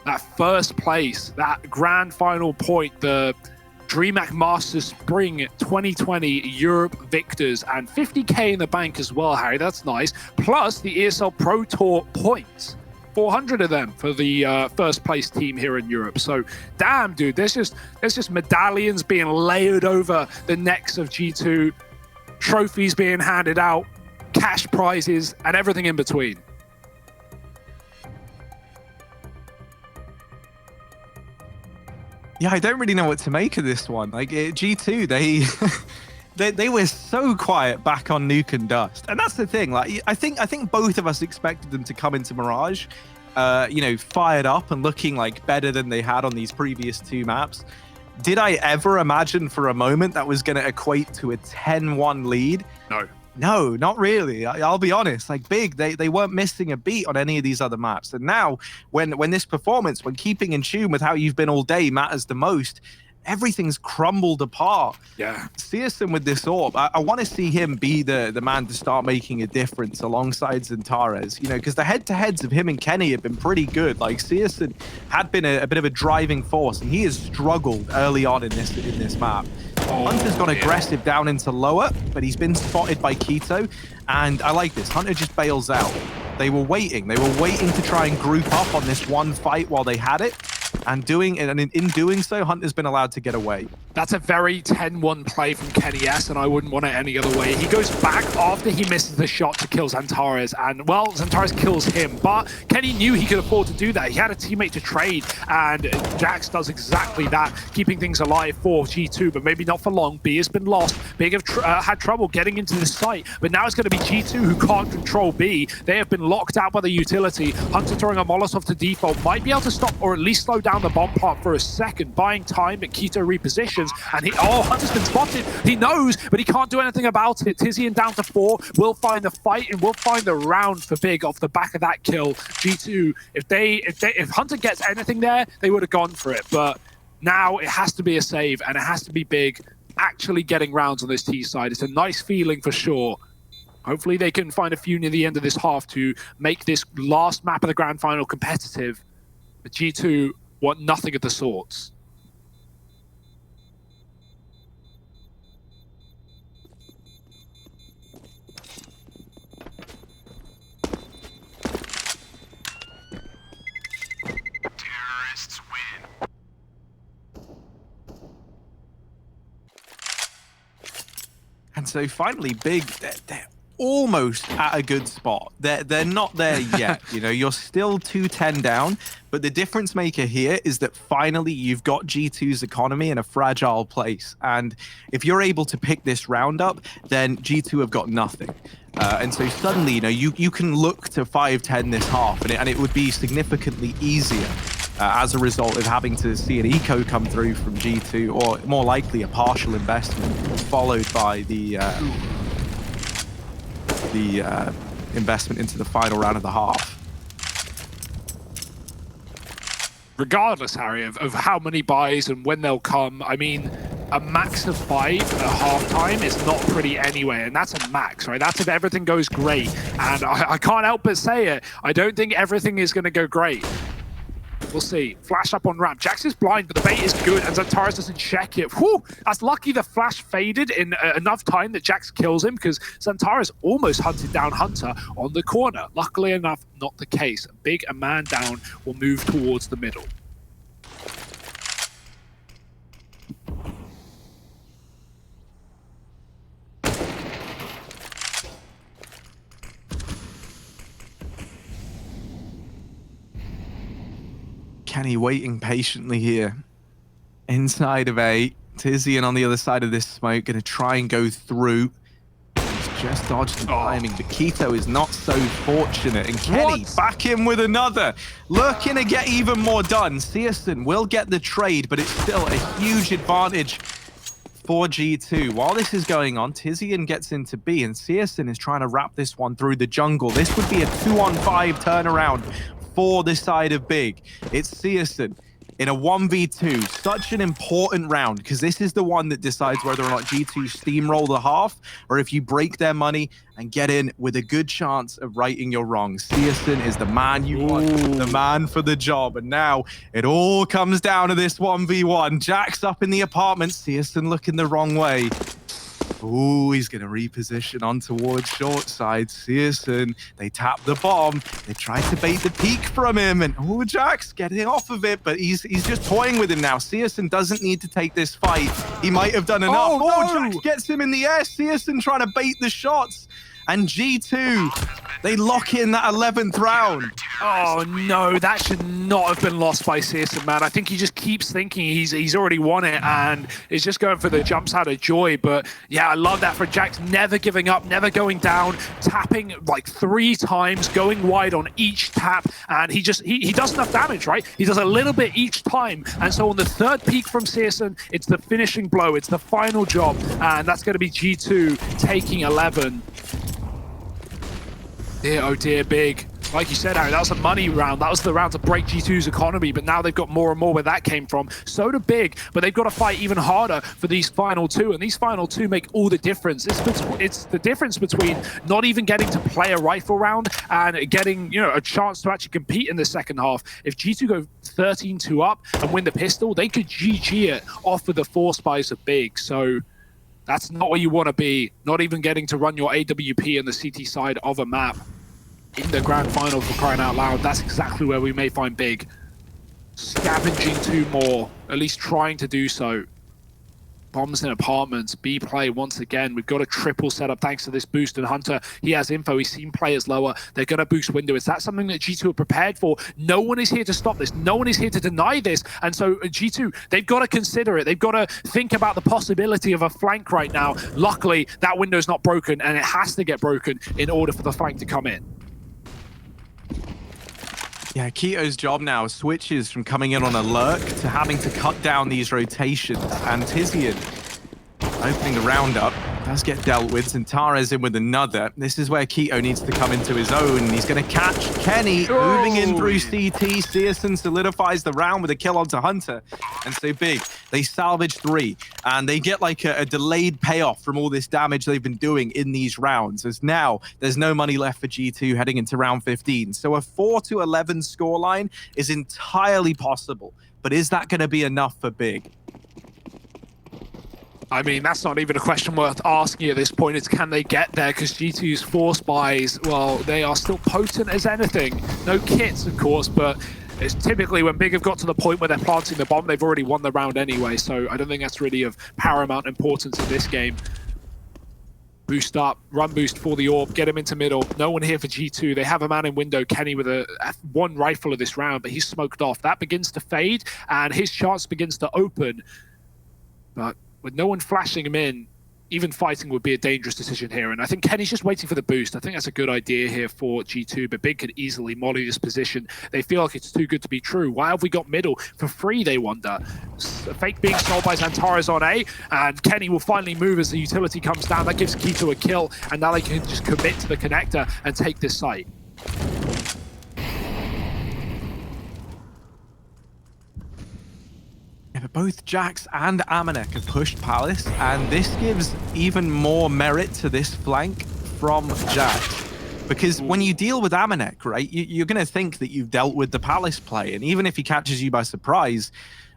that first place, that grand final point, the DreamHack Masters Spring 2020 Europe victors, and 50k in the bank as well, Harry. That's nice. Plus the ESL Pro Tour points. 400 of them for the first place team here in Europe. So, damn, dude, there's just medallions being layered over the necks of G2, trophies being handed out, cash cash prizes, and everything in between. Yeah, I don't really know what to make of this one. Like G2, they were so quiet back on Nuke and Dust, and that's the thing. Like I think both of us expected them to come into Mirage, you know, fired up and looking like better than they had on these previous 2 maps. Did I ever imagine for a moment that was going to equate to a 10-1 lead? No, not really. I'll be honest. Like Big, they weren't missing a beat on any of these other maps. And now, when this performance, when keeping in tune with how you've been all day matters the most, everything's crumbled apart. Yeah. Searson with this AWP, I want to see him be the man to start making a difference alongside Xantares, you know, because the head-to-heads of him and Kenny have been pretty good. Like Searson had been a bit of a driving force, and he has struggled early on in this map. Hunter's gone aggressive down into lower, but he's been spotted by Keto, and I like this. Hunter just bails out. They were waiting to try and group up on this one fight while they had it. And in doing so, Hunter's been allowed to get away. That's a very 10-1 play from Kenny S, and I wouldn't want it any other way. He goes back after he misses the shot to kill Xantares, and, well, Xantares kills him, but Kenny knew he could afford to do that. He had a teammate to trade, and Jax does exactly that, keeping things alive for G2, but maybe not for long. B has been lost. Big have had trouble getting into the site, but now it's going to be G2 who can't control B. They have been locked out by the utility. Hunter throwing a Molotov to default might be able to stop or at least slow down the bomb plant for a second, buying time, but Keto repositions, and Hunter's been spotted. He knows, but he can't do anything about it. Tizian down to 4, will find the fight, and will find the round for Big off the back of that kill. G2, if Hunter gets anything there, they would have gone for it, but now it has to be a save, and it has to be Big actually getting rounds on this T side. It's a nice feeling for sure. Hopefully they can find a few near the end of this half to make this last map of the grand final competitive, but G2 want nothing of the sorts. Terrorists win. And so finally, Big, they're almost at a good spot. They're not there yet. You know, you're still 2-10 down, but the difference maker here is that finally you've got G2's economy in a fragile place. And if you're able to pick this round up, then G2 have got nothing. And so suddenly, you know, you can look to 5-10 this half, and it would be significantly easier as a result of having to see an eco come through from G2, or more likely a partial investment, followed by the investment into the final round of the half. Regardless, Harry, of how many buys and when they'll come, I mean, a max of 5 at halftime is not pretty anyway, and that's a max, right? That's if everything goes great, and I can't help but say it. I don't think everything is going to go great. We'll see. Flash up on ramp. Jax is blind, but the bait is good, and Xantares doesn't check it. Whew! That's lucky the flash faded in enough time that Jax kills him, because Xantares almost hunted down Hunter on the corner. Luckily enough, not the case. Big, a man down, will move towards the middle. Kenny waiting patiently here inside of A. Tizian on the other side of this smoke, going to try and go through. He's just dodged the timing, but Keto is not so fortunate. And Kenny back in with another, looking to get even more done. Searson will get the trade, but it's still a huge advantage for G2. While this is going on, Tizian gets into B, and Searson is trying to wrap this one through the jungle. This would be a 2-on-5 turnaround for the side of Big. It's Searson in a 1v2. Such an important round, because this is the one that decides whether or not G2 steamroll the half, or if you break their money and get in with a good chance of righting your wrongs. Searson is the man you want, the man for the job. And now it all comes down to this 1v1. Jax up in the apartment, Searson looking the wrong way. Ooh, he's going to reposition on towards short side. Searson, they tap the bomb. They try to bait the peek from him. And ooh, Jax getting off of it, but he's just toying with him now. Searson doesn't need to take this fight. He might have done enough. Oh, no. Jax gets him in the air. Searson trying to bait the shots. And G2, they lock in that 11th round. Oh no, that should not have been lost by Searson, man. I think he just keeps thinking he's already won it and is just going for the jumps out of joy. But yeah, I love that for Jax, never giving up, never going down, tapping like 3 times, going wide on each tap, and he does enough damage, right? He does a little bit each time, and so on the 3rd peak from Searson, it's the finishing blow, it's the final job, and that's going to be G2 taking 11. Dear, oh dear, big. Like you said, Harry, that was a money round. That was the round to break G2's economy, but now they've got more and more where that came from. So do big, but they've got to fight even harder for these final 2, and these final 2 make all the difference. It's the difference between not even getting to play a rifle round and getting, you know, a chance to actually compete in the second half. If G2 go 13-2 up and win the pistol, they could GG it off of the 4 spies of big. So that's not where you want to be, not even getting to run your AWP in the CT side of a map in the grand final, for crying out loud. That's exactly where we may find big. Scavenging 2 more, at least trying to do so. Bombs in apartments, B play once again. We've got a triple setup thanks to this boost, and Hunter, he has info, he's seen players lower. They're going to boost window. Is that something that G2 are prepared for? No one is here to stop this. No one is here to deny this. And so G2, they've got to consider it. They've got to think about the possibility of a flank right now. Luckily, that window's not broken, and it has to get broken in order for the flank to come in. Yeah, Keto's job now switches from coming in on a lurk to having to cut down these rotations. And Tizian opening the round up does get dealt with. Zentares in with another. This is where Keto needs to come into his own. He's going to catch Kenny moving in through CT. Searson solidifies the round with a kill onto Hunter. And so big, they salvage 3. And they get like a delayed payoff from all this damage they've been doing in these rounds. As now, there's no money left for G2 heading into round 15. So a 4-11 scoreline is entirely possible. But is that going to be enough for big? I mean, that's not even a question worth asking at this point. It's can they get there? Because G2's 4 spies, well, they are still potent as anything. No kits, of course, but it's typically when big have got to the point where they're planting the bomb, they've already won the round anyway. So I don't think that's really of paramount importance in this game. Boost up, run boost for the orb, get him into middle. No one here for G2. They have a man in window, Kenny, with a 1 rifle of this round, but he's smoked off. That begins to fade, and his chance begins to open. But with no one flashing him in, even fighting would be a dangerous decision here. And I think Kenny's just waiting for the boost. I think that's a good idea here for G2, but big could easily molly this position. They feel like it's too good to be true. Why have we got middle for free, they wonder? Fake being sold by Zentares on A, and Kenny will finally move as the utility comes down. That gives Keto a kill, and now they can just commit to the connector and take this site. But both Jax and Amanek have pushed Palace, and this gives even more merit to this flank from Jax. Because when you deal with Amanek, right, you're going to think that you've dealt with the Palace play, and even if he catches you by surprise,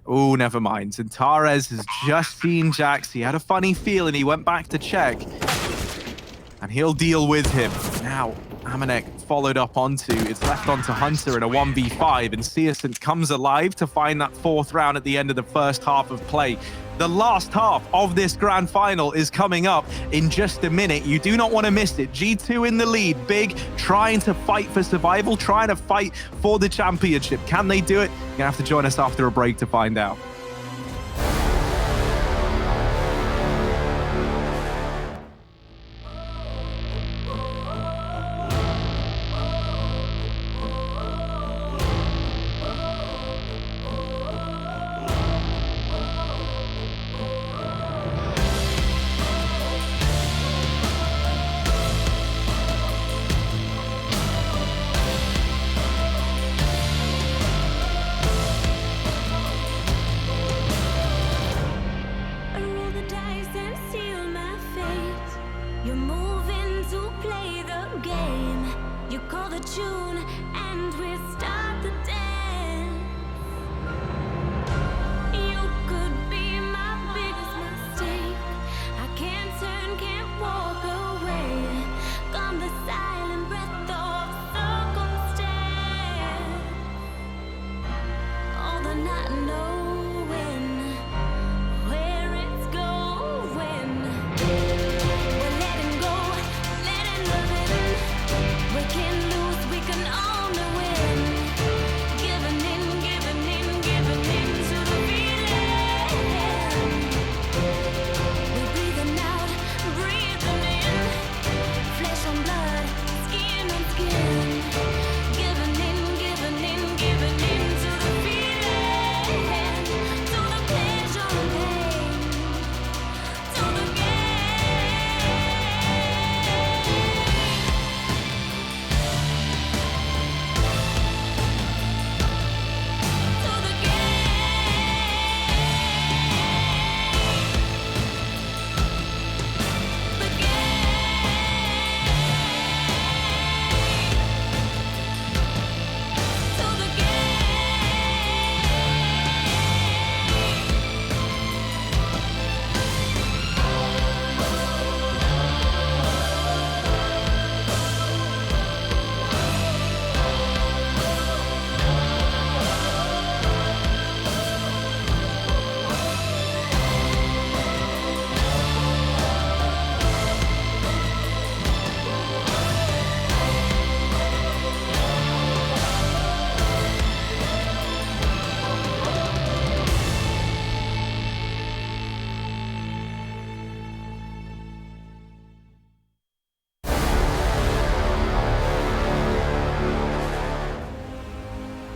oh, never mind. Zentares has just seen Jax. He had a funny feeling. He went back to check, and he'll deal with him. Now, Amanek followed up onto, it's left onto Hunter in a 1v5, and Searson comes alive to find that 4th round at the end of the first half of play. The last half of this grand final is coming up in just a minute. You do not want to miss it. G2 in the lead, big, trying to fight for survival, trying to fight for the championship. Can they do it? You're going to have to join us after a break to find out.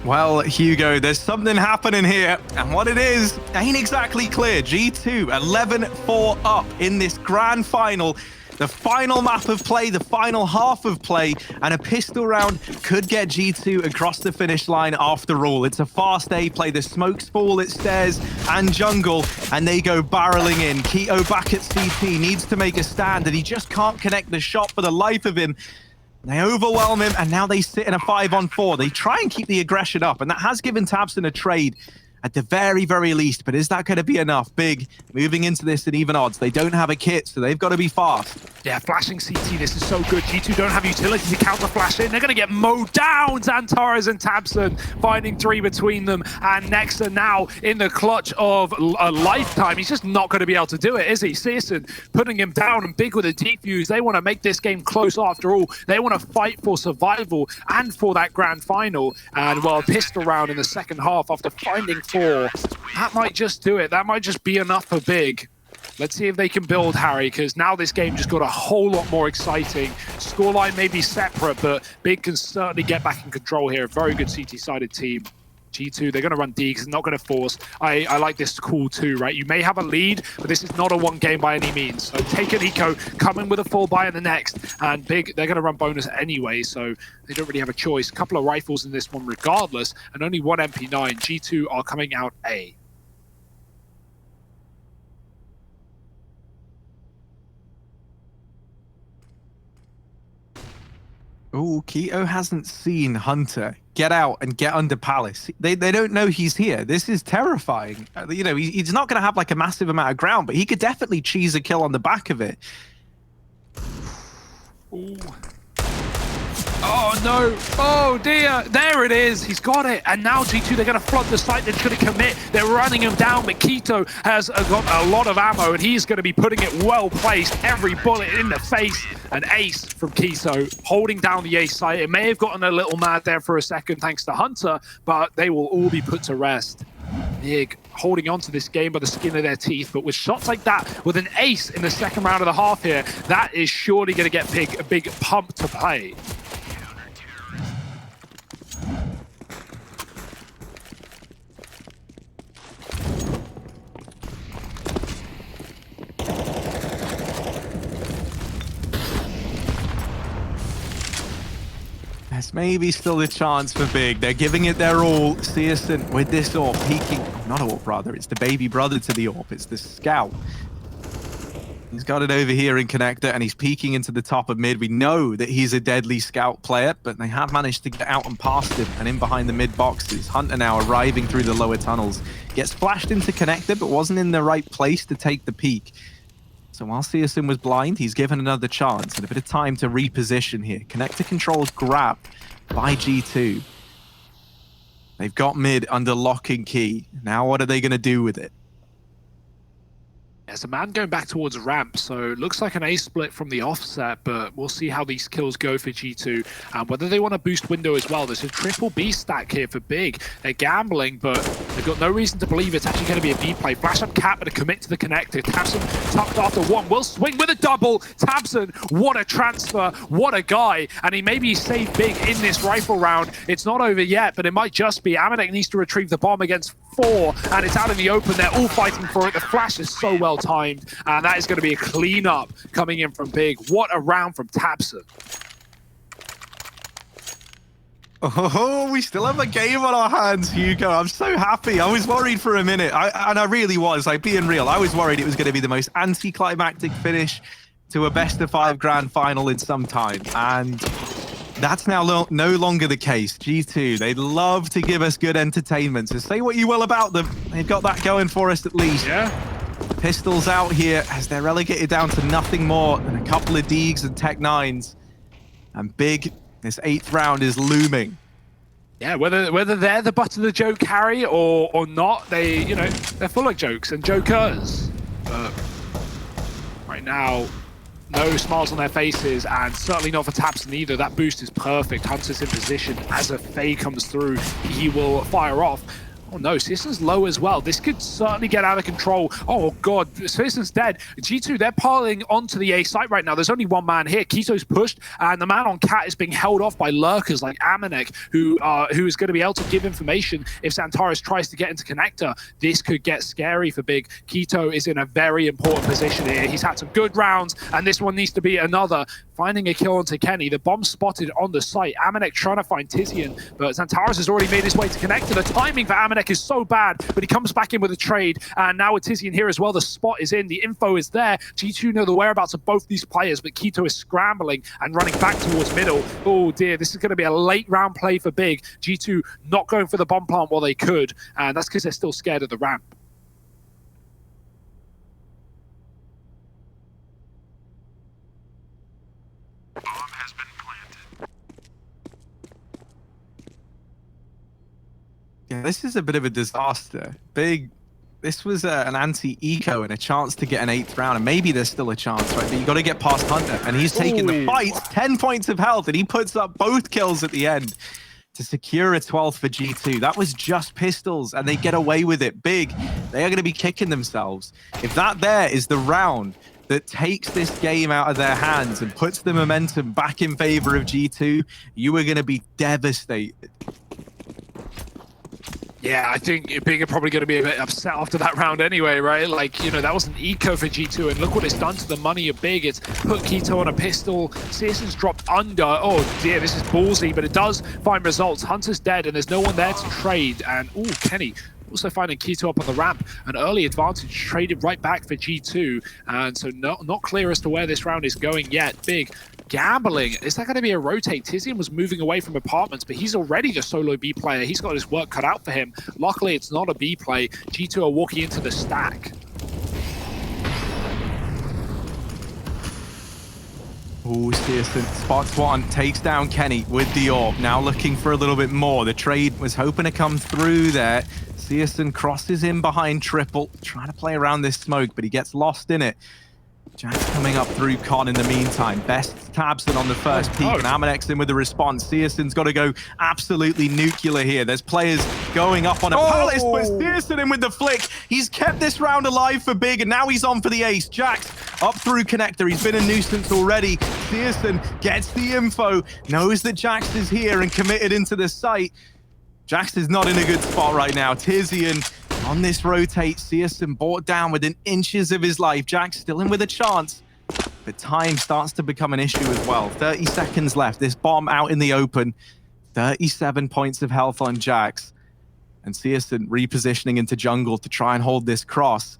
Well, Hugo, there's something happening here, and what it is ain't exactly clear. G2 11-4 up in this grand final. The final map of play, the final half of play, and a pistol round could get G2 across the finish line after all. It's a fast A play. The smokes fall at stairs and jungle, and they go barreling in. Keto back at CT, needs to make a stand, and he just can't connect the shot for the life of him. They overwhelm him, and now they sit in a 5-on-4. They try and keep the aggression up, and that has given tabseN a trade at the very, very least. But is that going to be enough? Big moving into this at even odds. They don't have a kit, so they've got to be fast. Yeah, flashing CT, this is so good. G2 don't have utility to counter flash in. They're going to get mowed down. Xantares and tabseN finding 3 between them. And Nexa now in the clutch of a lifetime. He's just not going to be able to do it, is he? cyrson putting him down, and Big with a defuse. They want to make this game close after all. They want to fight for survival and for that grand final. And well, a pistol round in the second half after finding 4. That might just do it. That might just be enough for Big. Let's see if they can build, Harry, because now this game just got a whole lot more exciting. Scoreline may be separate, but Big can certainly get back in control here. A very good CT-sided team. G2, they're going to run D because they're not going to force. I like this call too, right? You may have a lead, but this is not a one game by any means. So take an eco, come in with a full buy in the next, and Big, they're going to run bonus anyway, so they don't really have a choice. A couple of rifles in this one regardless, and only one MP9. G2 are coming out A. Oh, Keto hasn't seen Hunter get out and get under Palace. They don't know he's here. This is terrifying. You know, he's not going to have like a massive amount of ground, but he could definitely cheese a kill on the back of it. Ooh. Oh no, oh dear, there it is, he's got it. And now G2, they're going to flood the site, they're just going to commit, they're running him down, but Keto has got a lot of ammo and he's going to be putting it well placed, every bullet in the face. An ace from Keto, holding down the ace site. It may have gotten a little mad there for a second thanks to Hunter, but they will all be put to rest. Big holding on to this game by the skin of their teeth, but with shots like that, with an ace in the second round of the half here, that is surely going to get a big pump to play. There's maybe still a chance for Big. They're giving it their all. cyrson with this AWP peeking. Not AWP, rather. It's the baby brother to the AWP. It's the scout. He's got it over here in connector, and he's peeking into the top of mid. We know that he's a deadly scout player, but they have managed to get out and past him and in behind the mid boxes. Hunter now arriving through the lower tunnels. Gets flashed into connector, but wasn't in the right place to take the peek. So while cyrson was blind, he's given another chance and a bit of time to reposition here. Connector controls grabbed by G2. They've got mid under lock and key. Now what are they going to do with it? There's a man going back towards ramp, so it looks like an A split from the offset, but we'll see how these kills go for G2. Whether they want to boost window as well. There's a triple B stack here for Big. They're gambling, but they've got no reason to believe it's actually going to be a B play. Flash up cap and a commit to the connector. tabseN tucked after one. Will swing with a double. tabseN, what a transfer. What a guy. And he maybe saved Big in this rifle round. It's not over yet, but it might just be. Amadek needs to retrieve the bomb against 4, and it's out in the open. They're all fighting for it. The flash is so well timed, and that is going to be a cleanup coming in from Big. What a round from tabseN. Oh, we still have a game on our hands, Hugo. I'm so happy. I was worried for a minute, and I really was, like, being real. I was worried it was going to be the most anticlimactic finish to a best-of-5 grand final in some time, and that's now no longer the case. G2, they love to give us good entertainment, so say what you will about them. They've got that going for us at least. Yeah. Pistols out here as they're relegated down to nothing more than a couple of Deegs and Tech 9s. And Big, this 8th round is looming. Yeah, whether they're the butt of the joke, Harry, or not, they, you know, they're full of jokes and jokers. But right now, no smiles on their faces, and certainly not for tabseN either. That boost is perfect. Hunter's in position. As a Faye comes through, he will fire off. Oh no, Searson's low as well. This could certainly get out of control. Oh god, Searson's dead. G2, they're piling onto the A site right now. There's only one man here. Kito's pushed, and the man on Cat is being held off by lurkers like Amanek, who is going to be able to give information if Xantares tries to get into connector. This could get scary for Big. Kito is in a very important position here. He's had some good rounds, and this one needs to be another. Finding a kill onto Kenny. The bomb spotted on the site. Amanek trying to find Tizian, but Xantares has already made his way to connector. The timing for Amanek is so bad, but he comes back in with a trade, and now with Tizian here as well, the spot is in, the info is there. G2 know the whereabouts of both these players, but Kito is scrambling and running back towards middle. Oh dear, this is going to be a late round play for Big. G2 not going for the bomb plant while they could, and that's because they're still scared of the ramp. Bomb has been planted. Yeah, this is a bit of a disaster. Big, this was an anti-eco and a chance to get an 8th round, and maybe there's still a chance, right? But you got to get past Hunter, and he's taking the fight. 10 points of health, and he puts up both kills at the end to secure a 12th for G2. That was just pistols, and they get away with it. Big, they are going to be kicking themselves. If that there is the round that takes this game out of their hands and puts the momentum back in favor of G2, you are going to be devastated. Yeah, I think Big are probably going to be a bit upset after that round anyway, right? Like, you know, that was an eco for G2, and look what it's done to the money of Big. It's put Kito on a pistol. Searson's dropped under. Oh dear, this is ballsy, but it does find results. Hunter's dead, and there's no one there to trade. And, ooh, Kenny also finding Kito up on the ramp. An early advantage traded right back for G2. And so not clear as to where this round is going yet. Big gambling. Is that going to be a rotate? Tizian was moving away from apartments, but he's already the solo B player. He's got his work cut out for him. Luckily, it's not a B play. G2 are walking into the stack. Oh, Searson spots one, takes down Kenny with the AWP. Now looking for a little bit more. The trade was hoping to come through there. Searson crosses in behind Triple, trying to play around this smoke, but he gets lost in it. Jack's coming up through Con in the meantime. Best Tabson on the first peak, and Amanek's in with the response. Searson's got to go absolutely nuclear here. There's players going up on a palace, but Searson in with the flick. He's kept this round alive for Big, and now he's on for the ace. Jack's up through connector. He's been a nuisance already. Searson gets the info, knows that Jax is here and committed into the site. Jax is not in a good spot right now. Tizian on this rotate. Searson brought down within inches of his life. Jax still in with a chance, but time starts to become an issue as well. 30 seconds left. This bomb out in the open. 37 points of health on Jax. And Searson repositioning into jungle to try and hold this cross.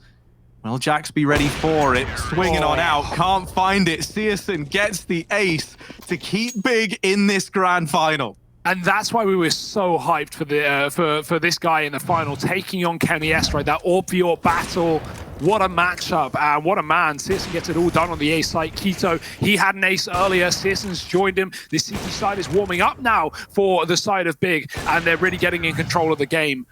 Will Jax be ready for it? Swinging on out. Can't find it. Searson gets the ace to keep Big in this grand final. And that's why we were so hyped for the for this guy in the final, taking on Kenny S, right? That AWP battle. What a matchup, and what a man. Searson gets it all done on the A site. Kito, he had an ace earlier. Searson's joined him. The CT side is warming up now for the side of Big, and they're really getting in control of the game.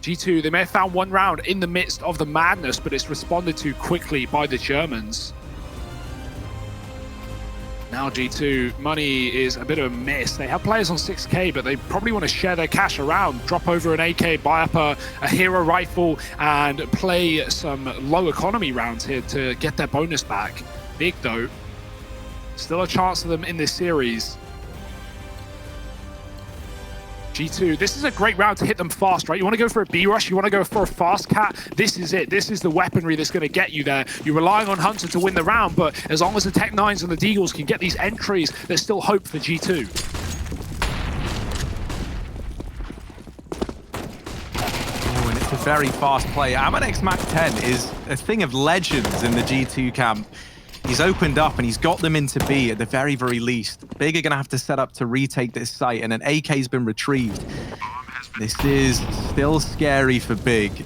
G2, they may have found one round in the midst of the madness, but it's responded to quickly by the Germans. Now G2, money is a bit of a miss. They have players on 6k, but they probably want to share their cash around, drop over an AK, buy up a hero rifle, and play some low economy rounds here to get their bonus back. Big though, still a chance for them in this series. G2, this is a great round to hit them fast, right? You want to go for a B rush, you want to go for a fast cat. This is it. This is the weaponry that's going to get you there. You're relying on Hunter to win the round, but as long as the Tech 9s and the Deagles can get these entries, there's still hope for G2. Oh, and it's a very fast play. Amanek's Mac 10 is a thing of legends in the G2 camp. He's opened up and he's got them into B at the very, very least. Big are going to have to set up to retake this site, and an AK's been retrieved. This is still scary for Big.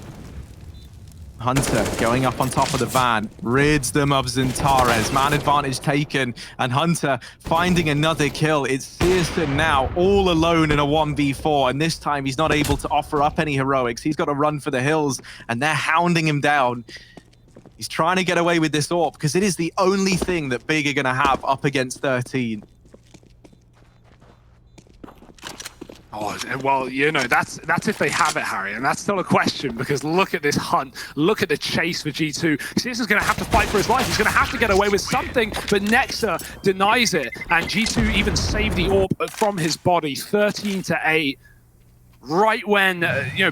Hunter going up on top of the van, rids them of Xantares. Man advantage taken, and Hunter finding another kill. It's Searson now all alone in a 1v4, and this time he's not able to offer up any heroics. He's got to run for the hills, and they're hounding him down. He's trying to get away with this AWP because it is the only thing that Big are going to have up against 13. Oh, well, you know, that's if they have it, Harry, and that's still a question, because look at this hunt, look at the chase for G2. Searson's going to have to fight for his life. He's going to have to get away with something, but Nexa denies it, and G2 even saved the orb from his body, 13-8. Right when,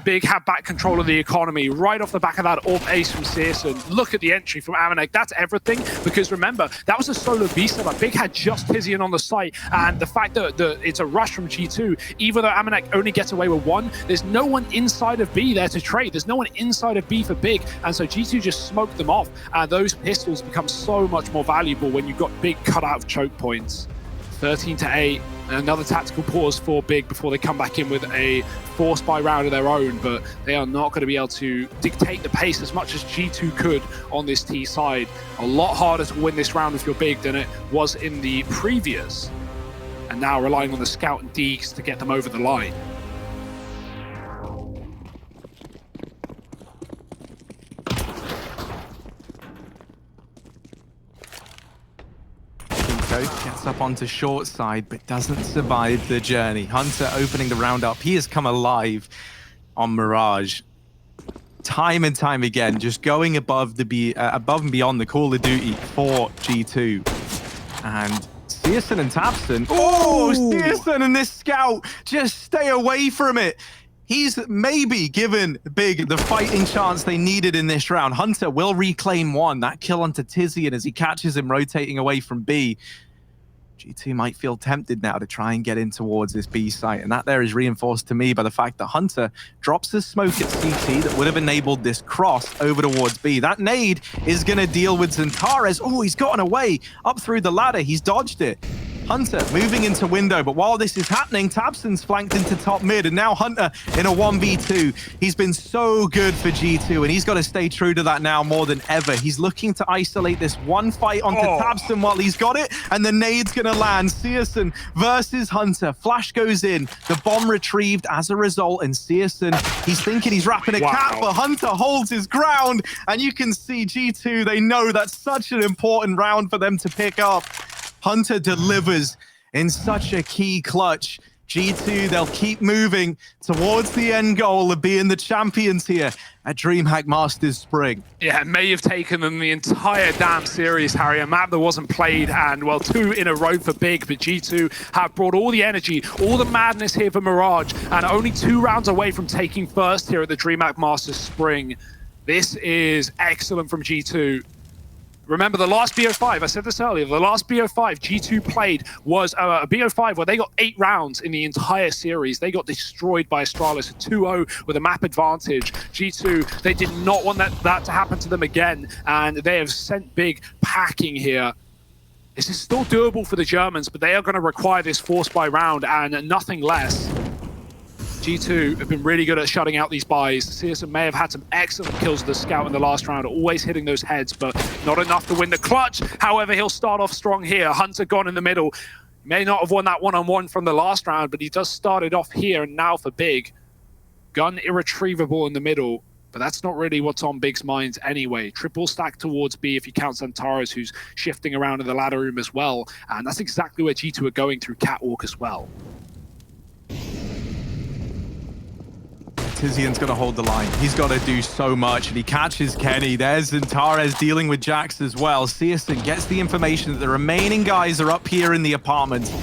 Big had back control of the economy, right off the back of that orb ace from Searson. Look at the entry from Amanek. That's everything, because remember, that was a solo B setup. Big had just Tizian on the site, and the fact that it's a rush from G2, even though Amanek only gets away with one, there's no one inside of B there to trade. There's no one inside of B for Big, and so G2 just smoked them off, and those pistols become so much more valuable when you've got Big cut out of choke points. 13-8. Another tactical pause for Big before they come back in with a force buy round of their own, but they are not going to be able to dictate the pace as much as G2 could on this T side. A lot harder to win this round if you're Big than it was in the previous. And now relying on the scout and Deeks to get them over the line. Gets up onto short side, but doesn't survive the journey. Hunter opening the round up. He has come alive on Mirage. Time and time again, just going above and beyond the Call of Duty for G2. And Searson and Tabson. Oh, Searson and this scout, just stay away from it. He's maybe given Big the fighting chance they needed in this round. Hunter will reclaim one. That kill onto Tizian as he catches him rotating away from B. G2 might feel tempted now to try and get in towards this B site, and that there is reinforced to me by the fact that Hunter drops the smoke at CT that would have enabled this cross over towards B. That nade is going to deal with Xantares. Oh, he's gotten away up through the ladder. He's dodged it. Hunter moving into window, but while this is happening, Tabson's flanked into top mid, and now Hunter in a 1v2. He's been so good for G2, and he's got to stay true to that now more than ever. He's looking to isolate this one fight onto Tabson while he's got it, and the nade's going to land. Searson versus Hunter. Flash goes in, the bomb retrieved as a result, and Searson, he's thinking he's wrapping a cap, but Hunter holds his ground, and you can see G2, they know that's such an important round for them to pick up. Hunter delivers in such a key clutch. G2, they'll keep moving towards the end goal of being the champions here at DreamHack Masters Spring. Yeah, it may have taken them the entire damn series, Harry. A map that wasn't played, and, well, 2 in a row for Big, but G2 have brought all the energy, all the madness here for Mirage, and only 2 rounds away from taking first here at the DreamHack Masters Spring. This is excellent from G2. Remember, the last BO5, I said this earlier, the last BO5 G2 played was a BO5 where they got 8 rounds in the entire series. They got destroyed by Astralis, 2-0 with a map advantage. G2, they did not want that to happen to them again, and they have sent Big packing here. This is still doable for the Germans, but they are going to require this force buy round and nothing less. G2 have been really good at shutting out these buys. Searson may have had some excellent kills with the scout in the last round, always hitting those heads, but not enough to win the clutch. However, he'll start off strong here. Hunter gone in the middle. May not have won that one-on-one from the last round, but he does start it off here, and now for Big. Gun irretrievable in the middle, but that's not really what's on Big's minds anyway. Triple stack towards B if you count Xantares, who's shifting around in the ladder room as well, and that's exactly where G2 are going through Catwalk as well. Tizian's got to hold the line. He's got to do so much, and he catches Kenny. There's Xantares dealing with Jax as well. Searson gets the information that the remaining guys are up here in the apartment.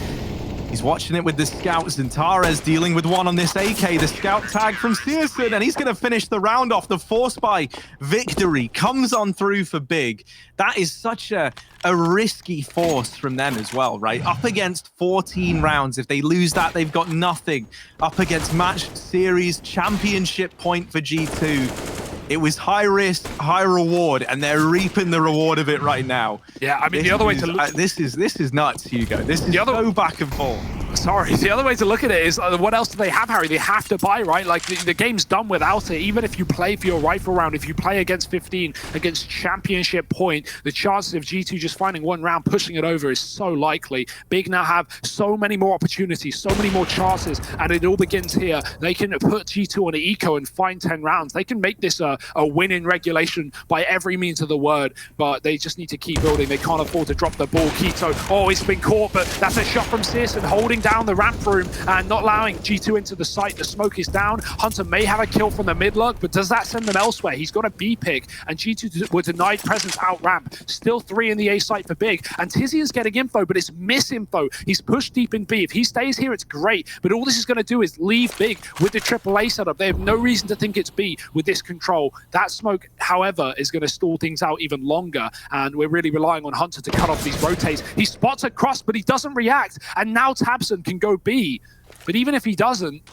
He's watching it with the scouts. Xantares dealing with one on this AK. The scout tag from Searson, and he's going to finish the round off. The force buy victory comes on through for Big. That is such a risky force from them as well, right? Up against 14 rounds. If they lose that, they've got nothing. Up against match series championship point for G2. It was high risk, high reward, and they're reaping the reward of it right now. Yeah, I mean, the other way to look... This is nuts, Hugo. This is so back and forth. Sorry, the other way to look at it is, what else do they have, Harry? They have to buy, right? Like, the game's done without it. Even if you play for your rifle round, if you play against 15, against championship point, the chances of G2 just finding one round, pushing it over is so likely. Big now have so many more opportunities, so many more chances, and it all begins here. They can put G2 on an eco and find 10 rounds. They can make this a win in regulation by every means of the word, but they just need to keep building. They can't afford to drop the ball. Keto, oh, he's been caught, but that's a shot from Searson, holding down the ramp room and not allowing G2 into the site. The smoke is down. Hunter may have a kill from the mid lug, but does that send them elsewhere? He's got a B pick, and G2 were denied presence out ramp. Still 3 in the A site for Big, and Tizian's getting info, but it's misinfo. He's pushed deep in B. If he stays here, it's great, but all this is going to do is leave Big with the AAA setup. They have no reason to think it's B with this control. That smoke, however, is going to stall things out even longer, and we're really relying on Hunter to cut off these rotates. He spots a cross, but he doesn't react, and now tabseN can go B. But even if he doesn't,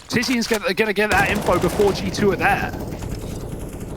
Tizian's going to get that info before G2 are there.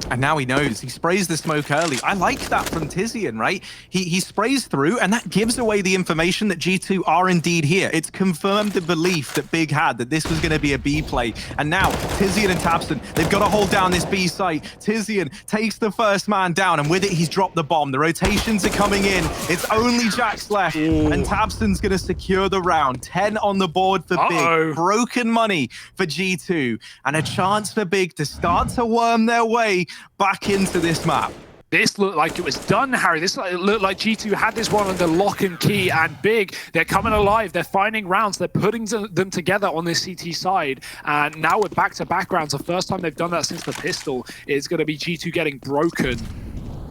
And now he knows. He sprays the smoke early. I like that from Tizian, right? He sprays through, and that gives away the information that G2 are indeed here. It's confirmed the belief that Big had that this was going to be a B play. And now Tizian and tabseN, they've got to hold down this B site. Tizian takes the first man down, and with it, he's dropped the bomb. The rotations are coming in. It's only Jax left, and tabseN's going to secure the round. 10 on the board for Big. Broken money for G2, and a chance for Big to start to worm their way back into this map. This looked like it was done, Harry. This looked like G2 had this one under lock and key, and Big, they're coming alive. They're finding rounds. They're putting them together on this CT side. And now with back-to-back rounds, the first time they've done that since the pistol, is going to be G2 getting broken.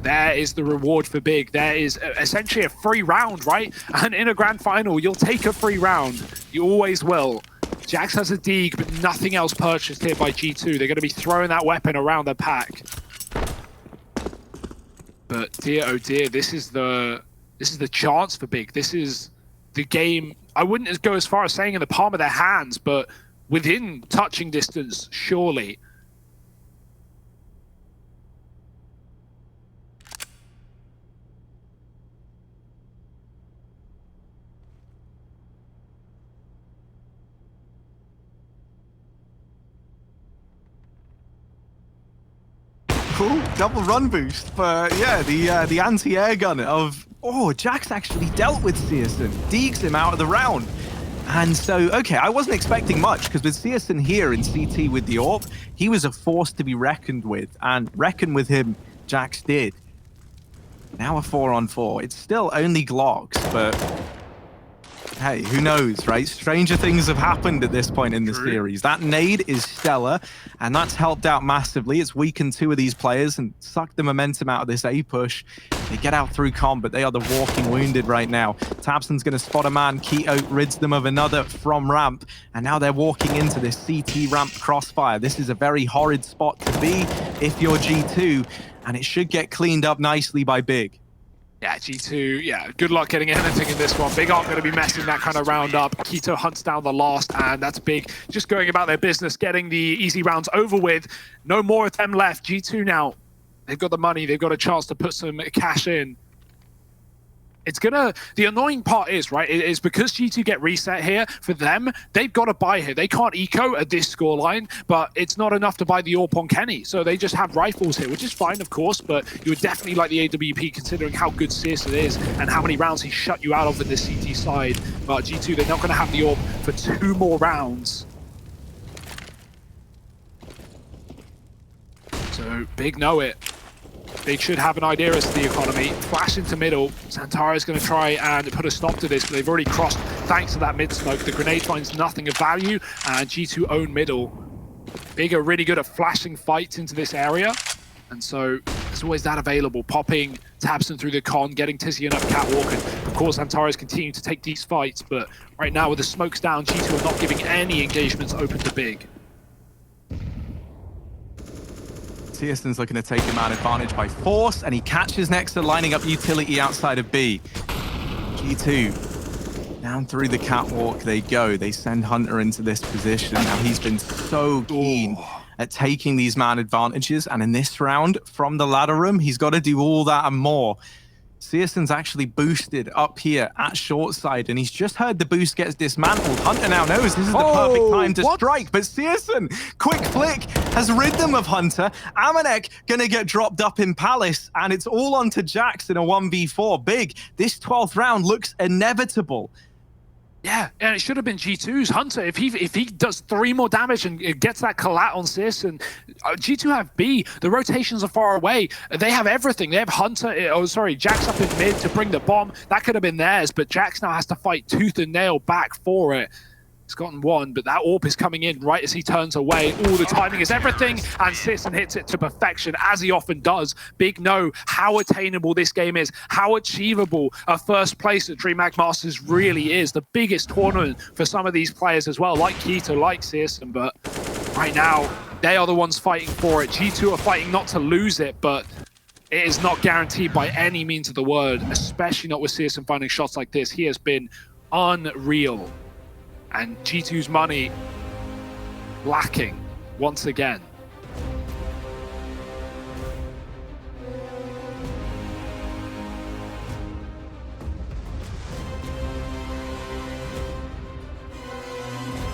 There is the reward for Big. There is essentially a free round, right? And in a grand final, you'll take a free round. You always will. Jax has a Deeg, but nothing else purchased here by G2. They're going to be throwing that weapon around the pack. But dear, oh dear, this is the chance for Big. This is the game. I wouldn't go as far as saying in the palm of their hands, but within touching distance, surely. Cool, double run boost for, yeah, the anti-air gun of, Jax actually dealt with syrsoN, deegs him out of the round. And so, okay, I wasn't expecting much, because with syrsoN here in CT with the AWP, he was a force to be reckoned with, and reckon with him, Jax did. Now a 4-on-4. It's still only Glocks, but hey, who knows, right? Stranger things have happened at this point in the series. That nade is stellar, and that's helped out massively. It's weakened 2 of these players and sucked the momentum out of this A push. They get out through comp, but they are the walking wounded right now. tabseN's going to spot a man. Keto rids them of another from ramp, and now they're walking into this CT ramp crossfire. This is a very horrid spot to be if you're G2, and it should get cleaned up nicely by Big. Yeah, G2, yeah, good luck getting anything in this one. Big aren't going to be messing that kind of round up. Keto hunts down the last, and that's Big just going about their business, getting the easy rounds over with. No more of them left. G2 now, they've got the money. They've got a chance to put some cash in. It's gonna, the annoying part is, right, is because G2 get reset here, for them, they've got to buy here. They can't eco at this scoreline, but it's not enough to buy the AWP on Kenny. So they just have rifles here, which is fine, of course, but you would definitely like the AWP considering how good syrsoN is and how many rounds he shut you out of with the CT side. But G2, they're not going to have the AWP for 2 more rounds. So Big know it. They should have an idea as to the economy. Flash into middle. Xantara is going to try and put a stop to this, but they've already crossed thanks to that mid smoke. The grenade finds nothing of value, and G2 own middle. Big are really good at flashing fights into this area, and so there's always that available. Popping tabseN through the con, getting Tizian up catwalk, and of course Xantara is continuing to take these fights, but right now with the smokes down, G2 are not giving any engagements open to Big. syrsoN's looking to take him out advantage by force, and he catches Nexa lining up utility outside of B. G2, down through the catwalk they go. They send Hunter into this position. Now he's been so keen at taking these man advantages, and in this round, from the ladder room, he's got to do all that and more. syrsoN's actually boosted up here at short side, and he's just heard the boost gets dismantled. Hunter now knows this is the perfect time to strike, but syrsoN, quick flick, has rid them of Hunter. Amanek gonna get dropped up in Palace, and it's all onto Jax in a 1v4. Big, this 12th round looks inevitable. Yeah, and it should have been G2's Hunter. If he does 3 more damage and gets that collat on Sis, and G2 have B, the rotations are far away. They have everything. They have Hunter, Jax up in mid to bring the bomb. That could have been theirs, but Jax now has to fight tooth and nail back for it. He's gotten one, but that AWP is coming in right as he turns away. All the timing is everything, and Sisson hits it to perfection, as he often does. Big know how attainable this game is, how achievable a first place at DreamHack Masters really is. The biggest tournament for some of these players as well, like Keto, like Sisson, but right now, they are the ones fighting for it. G2 are fighting not to lose it, but it is not guaranteed by any means of the word, especially not with Sisson finding shots like this. He has been unreal. And G2's money lacking once again.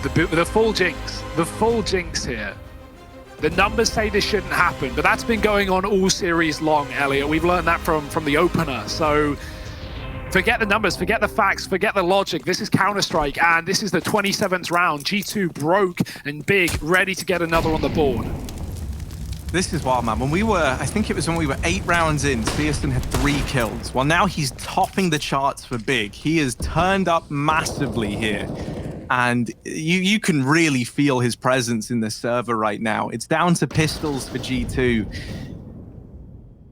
The full jinx here. The numbers say this shouldn't happen, but that's been going on all series long, Elliot. We've learned that from the opener, so forget the numbers, forget the facts, forget the logic. This is Counter-Strike, and this is the 27th round. G2 broke and big, ready to get another on the board. This is wild, man. When we were, I think it was when we were 8 rounds in, Searson had 3 kills. Well, now he's topping the charts for big. He has turned up massively here. And you can really feel his presence in the server right now. It's down to pistols for G2.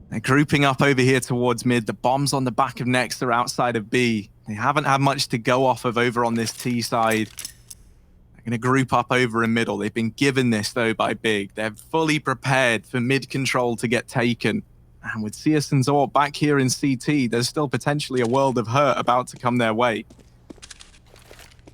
They're grouping up over here towards mid. The bombs on the back of Next are outside of B. They haven't had much to go off of over on this T side. They're going to group up over in middle. They've been given this, though, by Big. They're fully prepared for mid control to get taken. And with Searson's AWP back here in CT, there's still potentially a world of hurt about to come their way.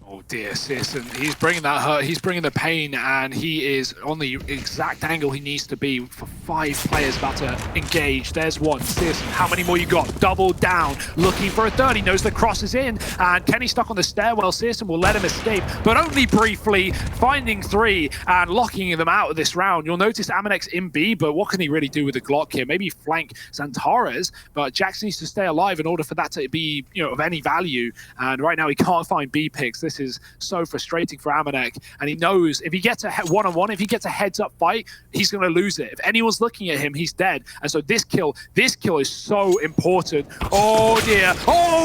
Oh dear, Searson, he's bringing that hurt, he's bringing the pain, and he is on the exact angle he needs to be for 5 players about to engage. There's one, Searson, how many more you got? Double down, looking for a third. He knows the cross is in, and Kenny's stuck on the stairwell. Searson will let him escape, but only briefly, finding 3 and locking them out of this round. You'll notice Aminek's in B, but what can he really do with the Glock here? Maybe flank Zantares, but Jackson needs to stay alive in order for that to be, of any value, and right now he can't find B picks. This is so frustrating for Aminek, and he knows if he gets a one-on-one, if he gets a heads-up fight, he's going to lose it. If anyone's looking at him, he's dead. And so this kill is so important. Oh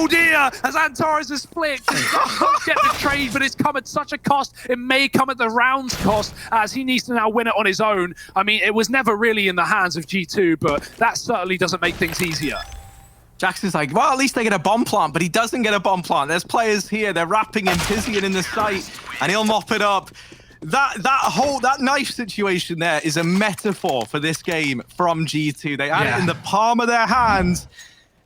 dear, as Antares is split, get the trade, but it's come at such a cost. It may come at the round's cost, as he needs to now win it on his own. I mean, it was never really in the hands of G2, but that certainly doesn't make things easier. Jackson's like, well, at least they get a bomb plant, but he doesn't get a bomb plant. There's players here, they're wrapping him, Tizian in the sight, and he'll mop it up. That knife situation there is a metaphor for this game from G2. They had it in the palm of their hands,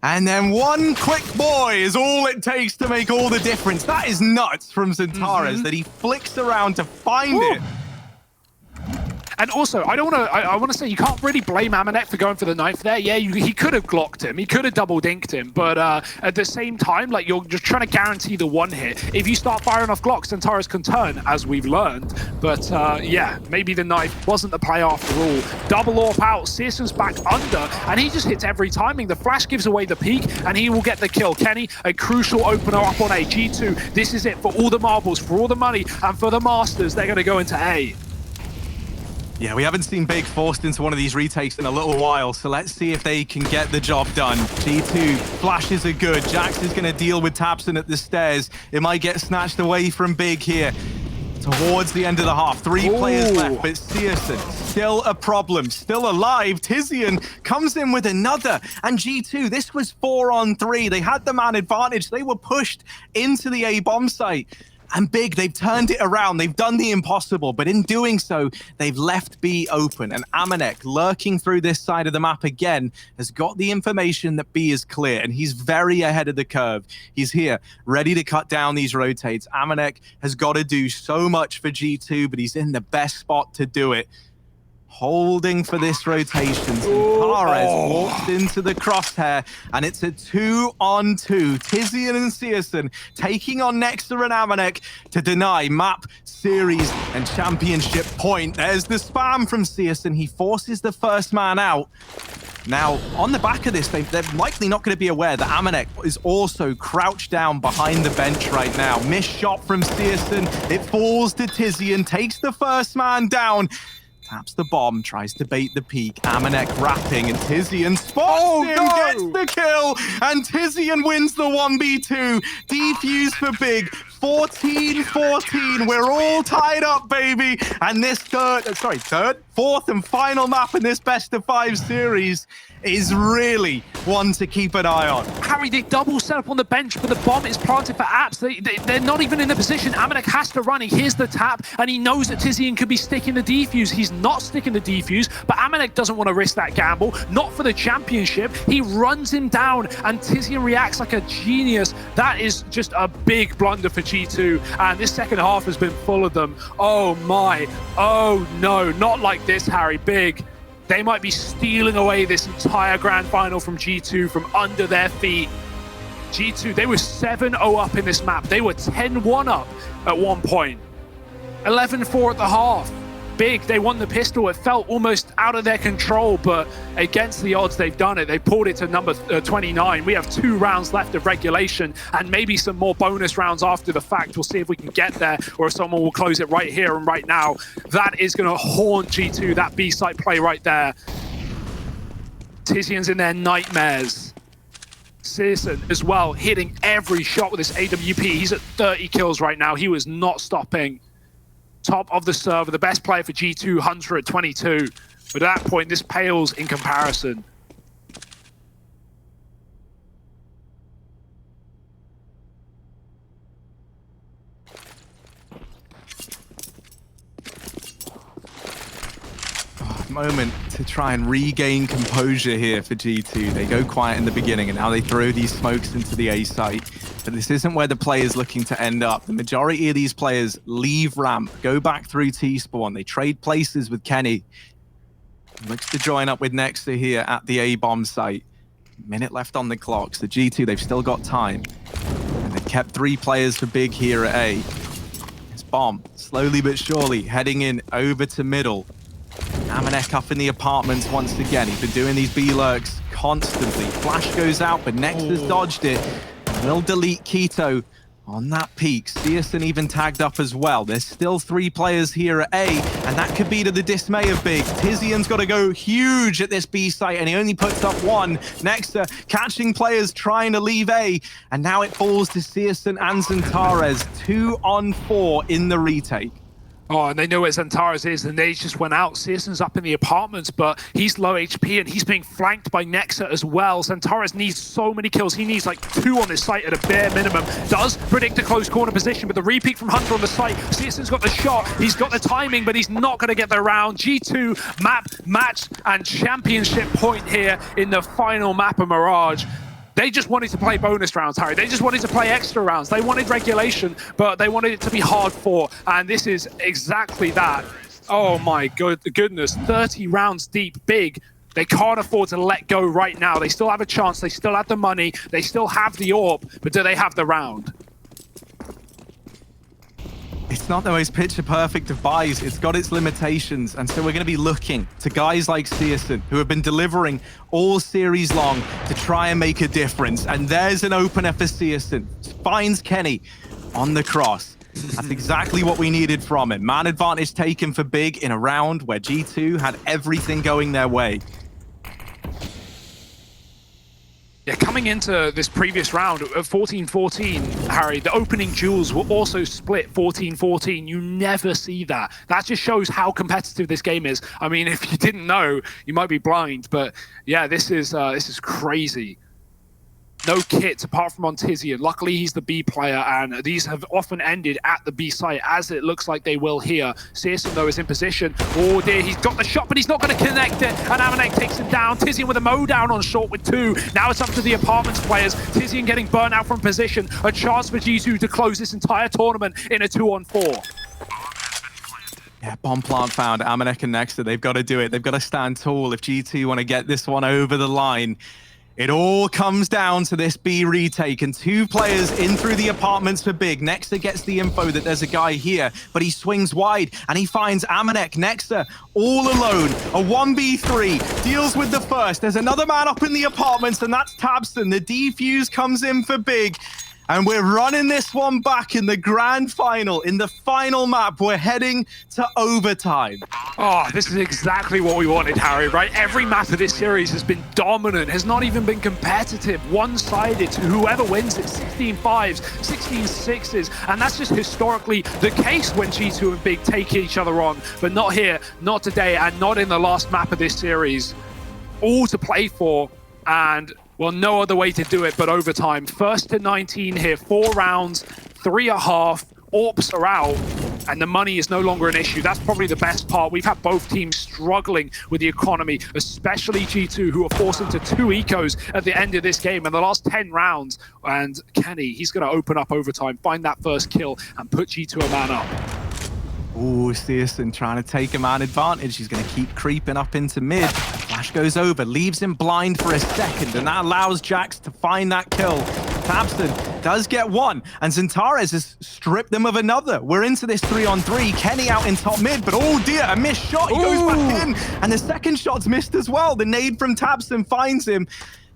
and then one quick boy is all it takes to make all the difference. That is nuts from Zantares, that he flicks around to find it. And also, I want to say you can't really blame Aminek for going for the knife there. Yeah, he could have Glocked him, he could have double dinked him, but at the same time, like, you're just trying to guarantee the one hit. If you start firing off Glocks, Zantares can turn, as we've learned. But yeah, maybe the knife wasn't the play after all. Double AWP out, Searson's back under, and he just hits every timing. The flash gives away the peak, and he will get the kill. Kenny, a crucial opener up on A. G2, this is it for all the marbles, for all the money, and for the Masters. They're going to go into A. Yeah, we haven't seen Big forced into one of these retakes in a little while, so let's see if they can get the job done. G2, flashes are good. Jax is going to deal with Tapson at the stairs. It might get snatched away from Big here. Towards the end of the half, 3 players left, but Searson, still a problem, still alive. Tizian comes in with another, and G2, this was 4-on-3. They had the man advantage. They were pushed into the A bomb site. And Big, they've turned it around. They've done the impossible, but in doing so, they've left B open. And Aminek, lurking through this side of the map again, has got the information that B is clear, and he's very ahead of the curve. He's here, ready to cut down these rotates. Aminek has got to do so much for G2, but he's in the best spot to do it. Holding for this rotation. Zantares walks into the crosshair, and it's a 2-on-2. Tizian and Searson taking on Nexter and Aminek to deny map, series, and championship point. There's the spam from Searson. He forces the first man out. Now, on the back of this, they're likely not going to be aware that Amanek is also crouched down behind the bench right now. Missed shot from Searson. It falls to Tizian, takes the first man down. Taps the bomb, tries to bait the peak. Amanek wrapping, and Tizian spots him, gets the kill, and Tizian wins the 1v2. Defuse for Big. 14-14. We're all tied up, baby. And this fourth and final map in this best of 5 series is really one to keep an eye on. Harry, they double set up on the bench, but the bomb is planted for Apps. They're not even in the position. Amanek has to run. He hears the tap, and he knows that Tizian could be sticking the defuse. He's not sticking the defuse, but Amanek doesn't want to risk that gamble. Not for the championship. He runs him down, and Tizian reacts like a genius. That is just a big blunder for G2, and this second half has been full of them. Oh my. Oh no, not like this, Harry. Big. They might be stealing away this entire grand final from G2 from under their feet. G2, they were 7-0 up in this map. They were 10-1 up at one point. 11-4 at the half. Big, they won the pistol. It felt almost out of their control, but against the odds, they've done it. They pulled it to number 29. We have 2 rounds left of regulation and maybe some more bonus rounds after the fact. We'll see if we can get there or if someone will close it right here and right now. That is going to haunt G2, that B-site play right there. Tizian's in their nightmares. Searson as well, hitting every shot with this AWP. He's at 30 kills right now. He was not stopping. Top of the server, the best player for G2, Hunter at 22. But at that point, this pales in comparison. Moment to try and regain composure here for G2. They go quiet in the beginning, and now they throw these smokes into the A site. But this isn't where the player's looking to end up. The majority of these players leave ramp, go back through T-spawn. They trade places with Kenny. He looks to join up with Nexa here at the A-bomb site. Minute left on the clock. So G2, they've still got time. And they've kept 3 players for Big here at A. It's bomb, slowly but surely, heading in over to middle. Amanek up in the apartments once again. He's been doing these B-lurks constantly. Flash goes out, but Nexus dodged it. Will delete Keto on that peak. Searson even tagged up as well. There's still 3 players here at A, and that could be to the dismay of Big. Tizian's got to go huge at this B site, and he only puts up 1. Nexa catching players trying to leave A, and now it falls to Searson and Zantares. 2-on-4 in the retake. Oh, and they know where Zantares is, and they just went out. Searson's up in the apartments, but he's low HP, and he's being flanked by Nexa as well. Zantares needs so many kills. He needs like 2 on this site at a bare minimum. Does predict a close corner position, but the repeat from Hunter on the site. Searson's got the shot. He's got the timing, but he's not going to get the round. G2 map, match, and championship point here in the final map of Mirage. They just wanted to play bonus rounds, Harry. They just wanted to play extra rounds. They wanted regulation, but they wanted it to be hard fought. And this is exactly that. Oh my goodness, 30 rounds deep, Big. They can't afford to let go right now. They still have a chance. They still have the money. They still have the orb, but do they have the round? It's not the most picture perfect of buys. It's got its limitations. And so we're going to be looking to guys like Searson, who have been delivering all series long to try and make a difference. And there's an opener for Searson. Finds Kenny on the cross. That's exactly what we needed from him. Man advantage taken for Big in a round where G2 had everything going their way. Yeah, coming into this previous round of 14-14, Harry, the opening duels were also split 14-14. You never see that. That just shows how competitive this game is. I mean, if you didn't know, you might be blind. But yeah, this is crazy. No kits apart from on Tizian. Luckily, he's the B player, and these have often ended at the B site, as it looks like they will here. Searson, though, is in position. Oh dear, he's got the shot, but he's not going to connect it, and Amanek takes him down. Tizian with a mow down on short with 2. Now it's up to the apartments players. Tizian getting burnt out from position. A chance for G2 to close this entire tournament in a 2-on-4. Yeah, bomb plant found. Amanek and Nexa, they've got to do it. They've got to stand tall if G2 want to get this one over the line. It all comes down to this B retake, and 2 players in through the apartments for Big. Nexa gets the info that there's a guy here, but he swings wide and he finds Amanek. Nexa all alone, a 1v3, deals with the first. There's another man up in the apartments, and that's Tabson. The defuse comes in for Big. And we're running this one back in the grand final. In the final map, we're heading to overtime. Oh, this is exactly what we wanted, Harry, right? Every map of this series has been dominant, has not even been competitive, one-sided to whoever wins it, 16-5s, 16-6s, and that's just historically the case when G2 and Big take each other on, but not here, not today, and not in the last map of this series. All to play for, and well, no other way to do it but overtime. First to 19 here, 4 rounds, 3.5. AWPs are out, and the money is no longer an issue. That's probably the best part. We've had both teams struggling with the economy, especially G2, who are forced into 2 ecos at the end of this game in the last 10 rounds. And Kenny, he's going to open up overtime, find that first kill, and put G2 a man up. Ooh, Searson trying to take a man advantage. He's going to keep creeping up into mid. Flash goes over, leaves him blind for a second, and that allows Jax to find that kill. Tabson does get one, and Zentares has stripped them of another. We're into this 3-on-3. Kenny out in top mid, but oh dear, a missed shot. He goes back in, and the second shot's missed as well. The nade from Tabson finds him.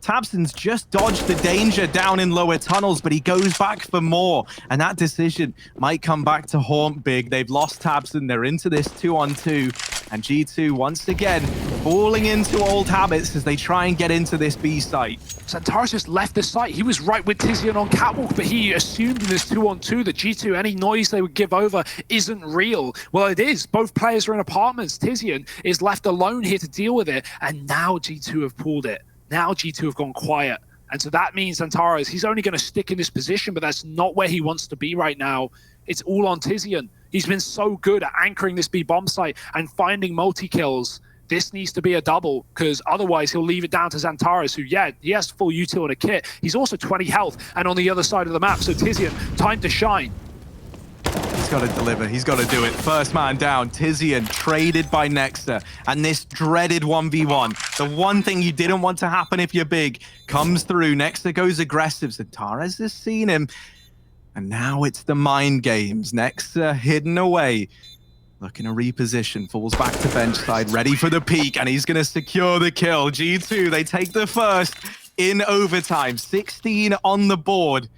Tabson's just dodged the danger down in lower tunnels, but he goes back for more. And that decision might come back to haunt Big. They've lost Tabson. They're into this 2-on-2. And G2 once again falling into old habits as they try and get into this B site. Zentares just left the site. He was right with Tizian on catwalk, but he assumed in this 2-on-2 that G2, any noise they would give over isn't real. Well, it is. Both players are in apartments. Tizian is left alone here to deal with it. And now G2 have pulled it. Now G2 have gone quiet. And so that means Zentares, he's only going to stick in this position, but that's not where he wants to be right now. It's all on Tizian. He's been so good at anchoring this B bomb site and finding multi-kills. This needs to be a double, because otherwise he'll leave it down to Zentares, who, yeah, he has full util and a kit. He's also 20 health and on the other side of the map. So Tizian, time to shine. He's got to deliver. He's got to do it. First man down. Tizian traded by Nexa. And this dreaded 1v1. The one thing you didn't want to happen if you're Big comes through. Nexa goes aggressive. Zentares has seen him. And now it's the mind games. Nexa hidden away. Looking to reposition. Falls back to bench side. Ready for the peak. And he's going to secure the kill. G2, they take the first in overtime. 16 on the board.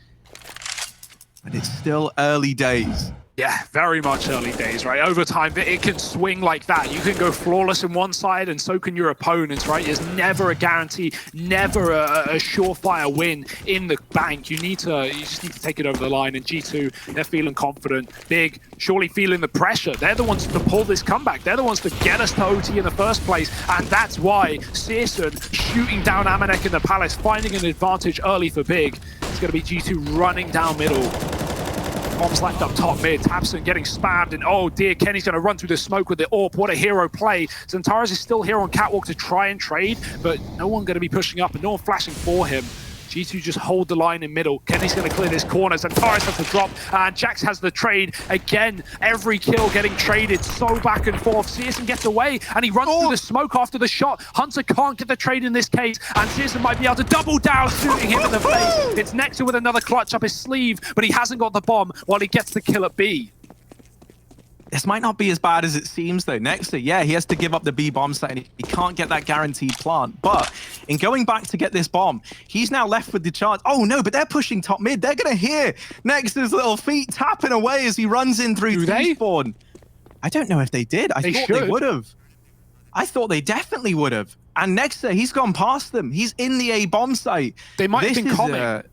But it's still early days. Yeah, very much early days, right? Overtime, it can swing like that. You can go flawless in one side, and so can your opponents, right? There's never a guarantee, never a surefire win in the bank. You just need to take it over the line. And G2, they're feeling confident. Big, surely feeling the pressure. They're the ones to pull this comeback. They're the ones to get us to OT in the first place. And that's why Searson shooting down Amanek in the Palace, finding an advantage early for Big. It's going to be G2 running down middle. Bombs left up top mid. Tabson getting spammed, and oh dear, Kenny's going to run through the smoke with the AWP. What a hero play. Zentares is still here on catwalk to try and trade, but no one going to be pushing up and no one flashing for him. G2 just hold the line in middle. Kenny's going to clear this corner. Zentares has to drop, and Jax has the trade. Again, every kill getting traded so back and forth. Searson gets away, and he runs through the smoke after the shot. Hunter can't get the trade in this case, and Searson might be able to double down, shooting him in the face. It's Nexa with another clutch up his sleeve, but he hasn't got the bomb while he gets the kill at B. This might not be as bad as it seems, though. Nexa, yeah, he has to give up the B bomb site, and he can't get that guaranteed plant. But in going back to get this bomb, he's now left with the chance. Oh, no, but they're pushing top mid. They're going to hear Nexa's little feet tapping away as he runs in through T-spawn. I don't know if they did. I thought they would have. I thought they definitely would have. And Nexa, he's gone past them. He's in the A bomb site. They might have been coming.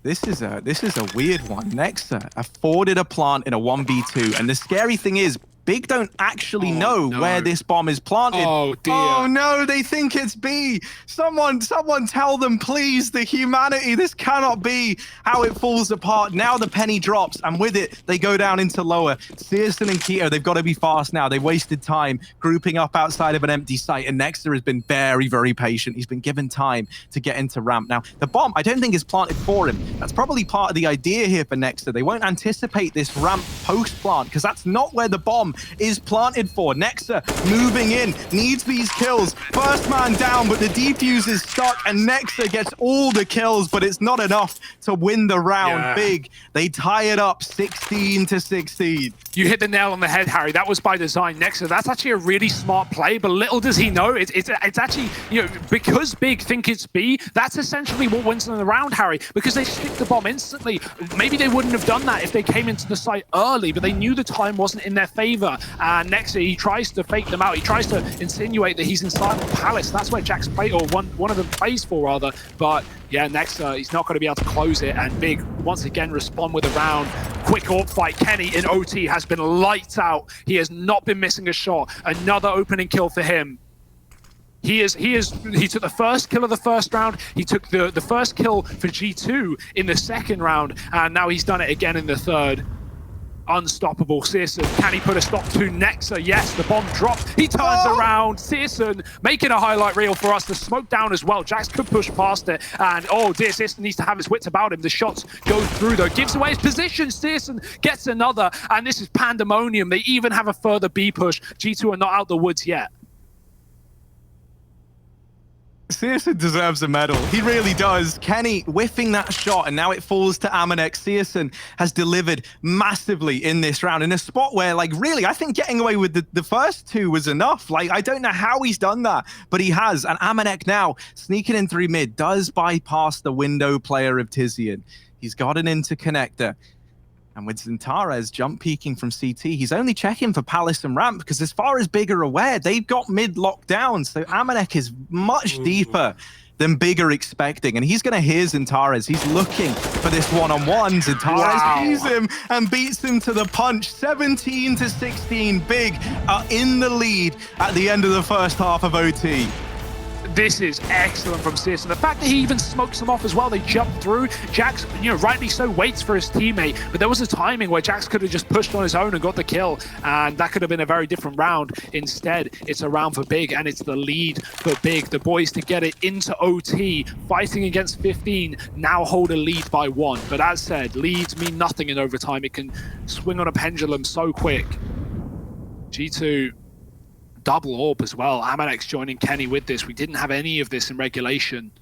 This is a weird one. Nexa afforded a plant in a 1v2, and the scary thing is, Big don't actually know where this bomb is planted. Oh dear. Oh no, they think it's B. Someone tell them, please, the humanity. This cannot be how it falls apart. Now the penny drops, and with it, they go down into lower. Searson and Keto, they've got to be fast now. They wasted time grouping up outside of an empty site, and Nexa has been very, very patient. He's been given time to get into ramp. Now, the bomb, I don't think is planted for him. That's probably part of the idea here for Nexa. They won't anticipate this ramp post-plant, because that's not where the bomb bomb is planted for. Nexa moving in, needs these kills. First man down, but the defuse is stuck, and Nexa gets all the kills, but it's not enough to win the round. Yeah. Big, they tie it up 16-16. You hit the nail on the head, Harry. That was by design. Nexa, that's actually a really smart play, but little does he know, it's actually, you know, because Big think it's B, that's essentially what wins them the round, Harry, because they stick the bomb instantly. Maybe they wouldn't have done that if they came into the site early, but they knew the time wasn't in their favor. And Nexa, he tries to fake them out. He tries to insinuate that he's inside the palace. That's where Jack's play, or one of them plays for, rather. But yeah, Nexa, he's not going to be able to close it. And Big, once again, respond with a round. Quick AWP fight. Kenny in OT has been lights out. He has not been missing a shot. Another opening kill for him. He took the first kill of the first round. He took the first kill for G2 in the second round, and now he's done it again in the third. Unstoppable. Searson, can he put a stop to Nexa? Yes, the bomb dropped. He turns around. Searson making a highlight reel for us. The smoke down as well. Jax could push past it, and oh dear, Searson needs to have his wits about him. The shots go through though. Gives away his position. Searson gets another, and this is pandemonium. They even have a further B push. G2 are not out the woods yet. Searson deserves a medal. He really does. Kenny whiffing that shot, and now it falls to Amanek. Searson has delivered massively in this round in a spot where, like, really, I think getting away with the first two was enough. Like, I don't know how he's done that, but he has. And Amanek now sneaking in through mid does bypass the window player of Tizian. He's got an interconnector. And with Zintares jump peeking from CT, he's only checking for Palace and Ramp, because as far as Big are aware, they've got mid locked down. So Amanek is much deeper than Big are expecting. And he's going to hear Zintares. He's looking for this one-on-one. Zintares sees him and beats him to the punch. 17-16. Big are in the lead at the end of the first half of OT. This is excellent from Searson. The fact that he even smokes them off as well. They jump through. Jax, you know, rightly so, waits for his teammate. But there was a timing where Jax could have just pushed on his own and got the kill. And that could have been a very different round. Instead, it's a round for Big, and it's the lead for Big. The boys to get it into OT, fighting against 15, now hold a lead by 1. But as said, leads mean nothing in overtime. It can swing on a pendulum so quick. G2... double AWP as well. Amanek's joining Kenny with this. We didn't have any of this in regulation.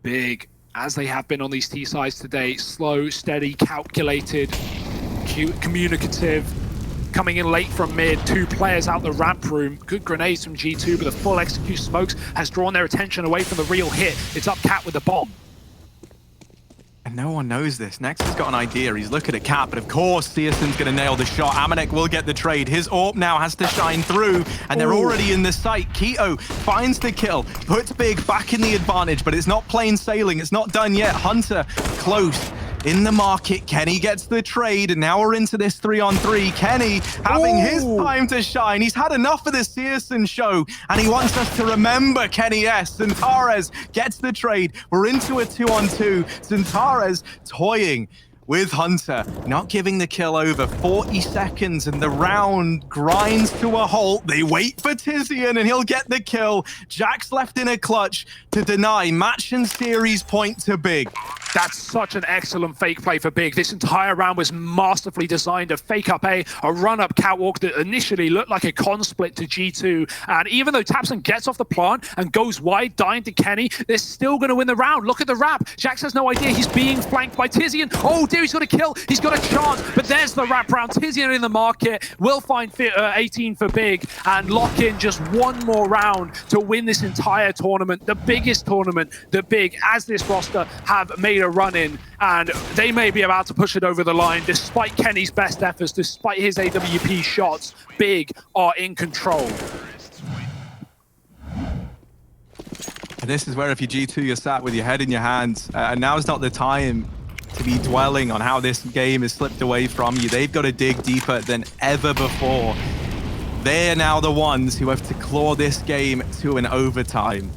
Big, as they have been on these T sides today, slow, steady, calculated, communicative, coming in late from mid, 2 players out the ramp room. Good grenades from G2, but the full execute smokes has drawn their attention away from the real hit. It's up Cat with the bomb. And no one knows this. Nexa's got an idea. He's looking at Cat, but of course, Searson's going to nail the shot. Amanek will get the trade. His AWP now has to shine through, and they're already in the site. Keto finds the kill, puts Big back in the advantage, but it's not plain sailing. It's not done yet. Hunter close in the market. Kenny gets the trade, and now we're into this 3-on-3. Kenny having his time to shine. He's had enough of the Searson show, and he wants us to remember Kenny S. Zintares gets the trade. We're into a 2-on-2. Zintares toying with Hunter, not giving the kill over. 40 seconds, and the round grinds to a halt. They wait for Tizian, and he'll get the kill. Jack's left in a clutch to deny match and series point to Big. That's such an excellent fake play for Big. This entire round was masterfully designed. A fake up A, a run up catwalk that initially looked like a con split to G2. And even though Tapson gets off the plant and goes wide, dying to Kenny, they're still going to win the round. Look at the wrap. Jax has no idea. He's being flanked by Tizian. Oh dear, he's got a kill. He's got a chance. But there's the wrap round. Tizian in the market. Will find 18 for Big and lock in just one more round to win this entire tournament. The biggest tournament that Big, as this roster, have made a run in, and they may be about to push it over the line. Despite Kenny's best efforts, despite his AWP shots, Big are in control. And this is where, if you're G2, you're sat with your head in your hands, and now's not the time to be dwelling on how this game has slipped away from you. They've got to dig deeper than ever before. They're now the ones who have to claw this game to an overtime.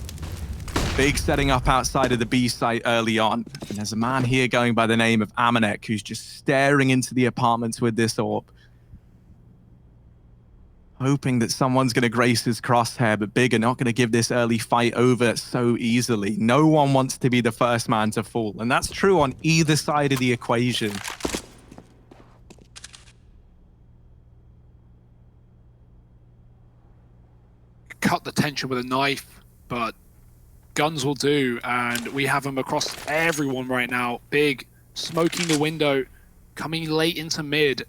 Big setting up outside of the B site early on. And there's a man here going by the name of Amanek who's just staring into the apartments with this AWP, hoping that someone's going to grace his crosshair, but Big are not going to give this early fight over so easily. No one wants to be the first man to fall, and that's true on either side of the equation. cut the tension with a knife, but guns will do, and we have them across everyone right now. Big, smoking the window, coming late into mid.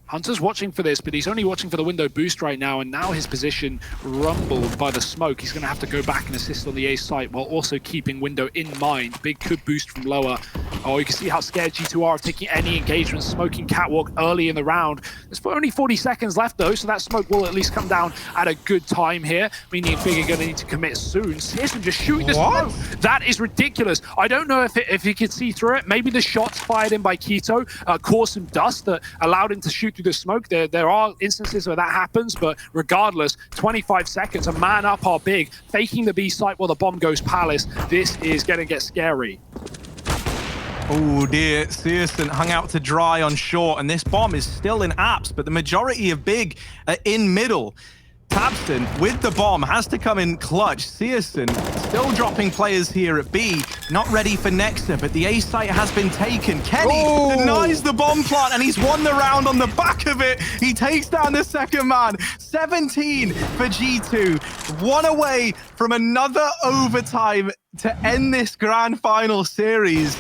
Hunter's watching for this, but he's only watching for the window boost right now, and now his position rumbled by the smoke. He's going to have to go back and assist on the A site while also keeping window in mind. Big could boost from lower. Oh, you can see how scared G2 are of taking any engagement, smoking catwalk early in the round. There's only 40 seconds left though, so that smoke will at least come down at a good time here, meaning Big are going to need to commit soon. Searson just shooting the smoke. That is ridiculous. I don't know if he could see through it. Maybe the shots fired in by Keto caused some dust that allowed him to shoot through the smoke. There are instances where that happens, but regardless, 25 seconds, a man up our Big, faking the B site while the bomb goes Palace. This is going to get scary. Oh dear, Searson hung out to dry on short, and this bomb is still in apps, but the majority of Big are in middle. Tabston, with the bomb, has to come in clutch. Searson still dropping players here at B, not ready for Nexa, but the A site has been taken. Kenny denies the bomb plant, and he's won the round on the back of it. He takes down the second man. 17 for G2. One away from another overtime to end this grand final series.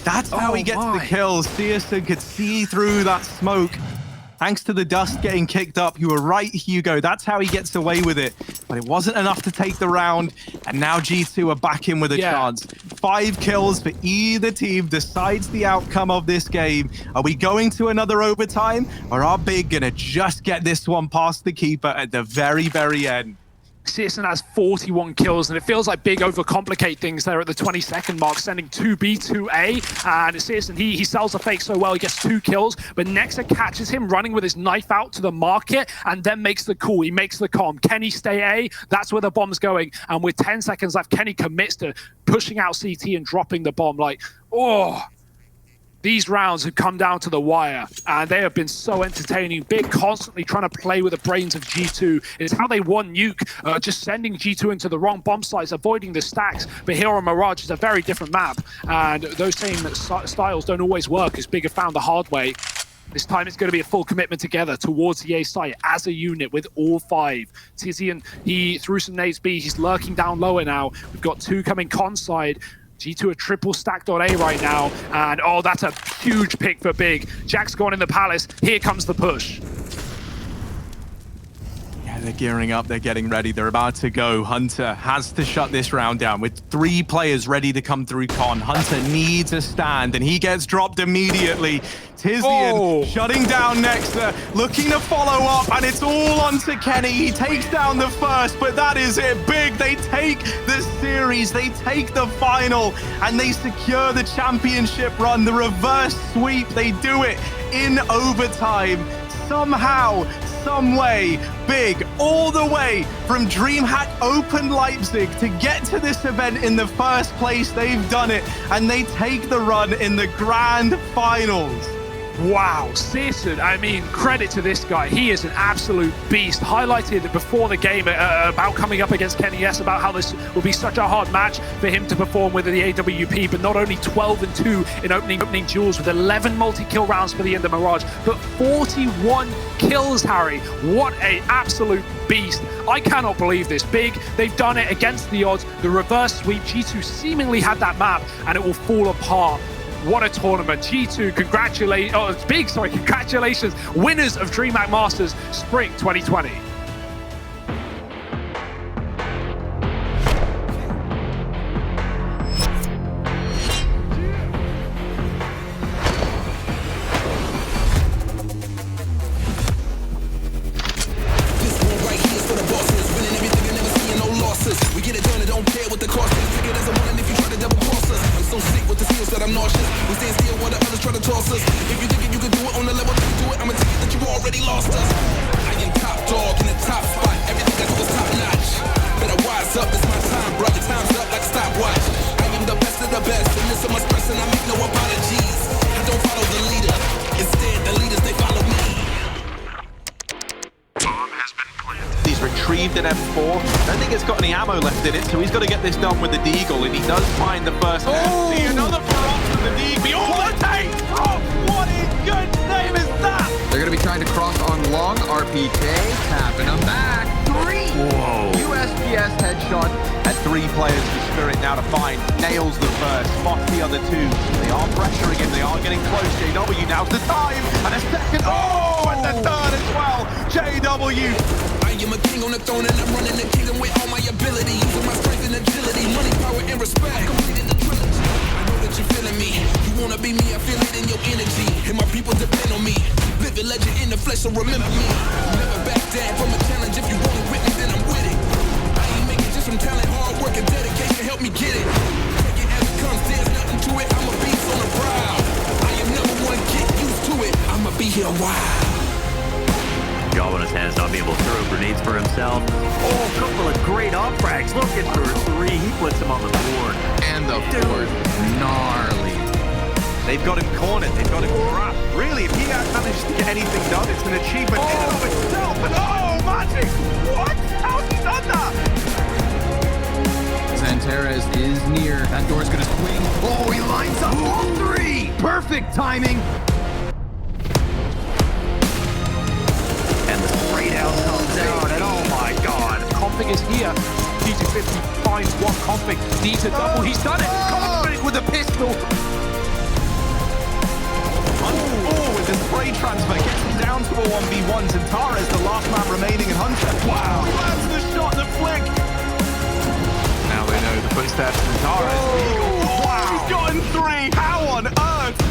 That's how he gets the kills. Searson could see through that smoke. Thanks to the dust getting kicked up. You were right, Hugo. That's how he gets away with it. But it wasn't enough to take the round. And now G2 are back in with a chance. 5 kills for either team decides the outcome of this game. Are we going to another overtime? Or are Big going to just get this one past the keeper at the very, very end? Searson has 41 kills, and it feels like Big overcomplicate things there at the 20-second mark, sending 2B, 2A, and Searson, he sells the fake so well, he gets 2 kills, but Nexa catches him running with his knife out to the market, and then makes the call, he makes the comm. Kenny stay A, that's where the bomb's going, and with 10 seconds left, Kenny commits to pushing out CT and dropping the bomb. Like, oh, these rounds have come down to the wire, and they have been so entertaining. Big constantly trying to play with the brains of G2. It's how they won Nuke, just sending G2 into the wrong bomb sites, avoiding the stacks. But here on Mirage is a very different map, and those same styles don't always work, as Big have found the hard way. This time it's going to be a full commitment together towards the A site as a unit with all 5. Tizian, he threw some nades B, he's lurking down lower now. We've got 2 coming con side. G2 are triple stacked on A right now, and oh, that's a huge pick for Big. Jack's gone in the Palace, here comes the push. Yeah, they're gearing up, they're getting ready, they're about to go. Hunter has to shut this round down with 3 players ready to come through con. Hunter needs a stand, and he gets dropped immediately. Tizian shutting down Nexa, looking to follow up, and it's all onto Kenny. He takes down the first, but that is it. Big, they take the series, they take the final, and they secure the championship run, the reverse sweep. They do it in overtime. Somehow, some way, Big, all the way from DreamHack Open Leipzig to get to this event in the first place. They've done it, and they take the run in the grand finals. Wow, Searson, I mean, credit to this guy. He is an absolute beast. Highlighted before the game about coming up against Kenny S, about how this will be such a hard match for him to perform with the AWP, but not only 12-2 in opening duels with 11 multi-kill rounds for the end of Mirage, but 41 kills, Harry. What an absolute beast. I cannot believe this. Big, they've done it against the odds. The reverse sweep, G2 seemingly had that map, and it will fall apart. What a tournament. G2, congratulations, winners of DreamHack Masters Spring 2020. Retrieved an M4. I don't think it's got any ammo left in it, so he's got to get this done with the Deagle, and he does find the first See another prop from the Deagle. Oh, what in good name is that? They're going to be trying to cross on long. RPK tapping them back. 3. Whoa. USPS headshot and 3 players for Spirit now to find. Nails the first, spots the other 2. They are pressuring him, they are getting close. JW, now's the time. And a second, and the third as well. JW. I am a king on the throne and I'm running the kingdom with all my ability. Using my strength and agility, money, power, and respect. Completed the trilogy. I know that you're feeling me. You wanna be me, I feel it in your energy. And my people depend on me. Live a legend in the flesh, so remember me. Never back down from a challenge. If you want it with me, then I'm with it. I ain't making just from talent, hard work, and dedication. Help me get it. Take it as it comes, there's nothing to it. I'm a beast on the prowl. I am never gonna get used to it. I'ma be here a while. Galvanus has not be able to throw grenades for himself. Oh, a couple of great op frags. Looking for 3. He puts him on the board. And the fourth, gnarly. They've got him cornered. They've got him trapped. Really, if he managed to get anything done, it's an achievement in and of itself. And Magic! What? How's he done that? Santares is near. That door's gonna swing. Oh, he lines up all 3. Perfect timing. And the spray down comes out, and oh my god. Config is here. G250 finds one Config. Needs a double. He's done it. Config with a pistol. With the spray transfer, gets him down to a 1v1. Zantares, the last man remaining in Hunter. Wow, lands the shot, the flick. Now they know the footsteps. Zantares. Wow, he's gotten 3. How on earth?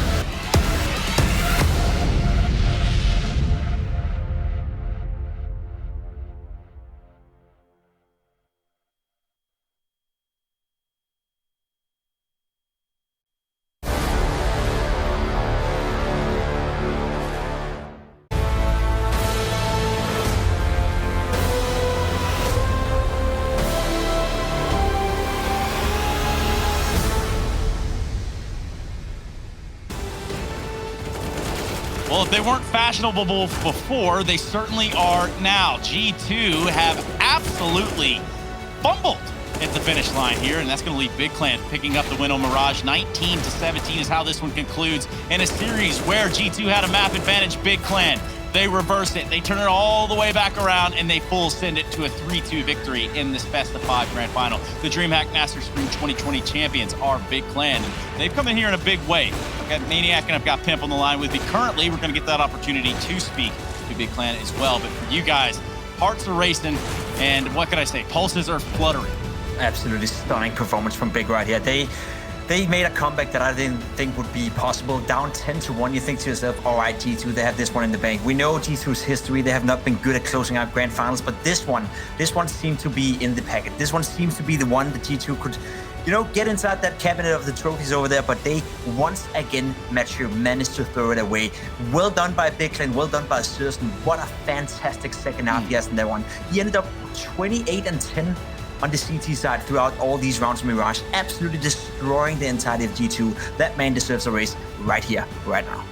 Well, if they weren't fashionable before, they certainly are now. G2 have absolutely fumbled at the finish line here, and that's going to leave Big Clan picking up the win on Mirage. 19-17 is how this one concludes in a series where G2 had a map advantage. Big Clan, they reverse it. They turn it all the way back around, and they full send it to a 3-2 victory in this best of 5 grand final. The DreamHack Masters Spring 2020 champions are Big Clan, and they've come in here in a big way. I've got Maniac and I've got Pimp on the line with me. Currently, we're going to get that opportunity to speak to Big Clan as well. But for you guys, hearts are racing, and what can I say? Pulses are fluttering. Absolutely stunning performance from Big right here. They made a comeback that I didn't think would be possible. Down 10-1, you think to yourself, all right, G2, they have this one in the bank. We know G2's history. They have not been good at closing out grand finals, but this one seemed to be in the packet. This one seems to be the one that G2 could, get inside that cabinet of the trophies over there, but they once again, Matthew, managed to throw it away. Well done by Big Clan, well done by Sursen. What a fantastic second half he has in that one. He ended up 28-10 on the CT side throughout all these rounds of Mirage, absolutely destroying the entirety of G2. That man deserves a race right here, right now.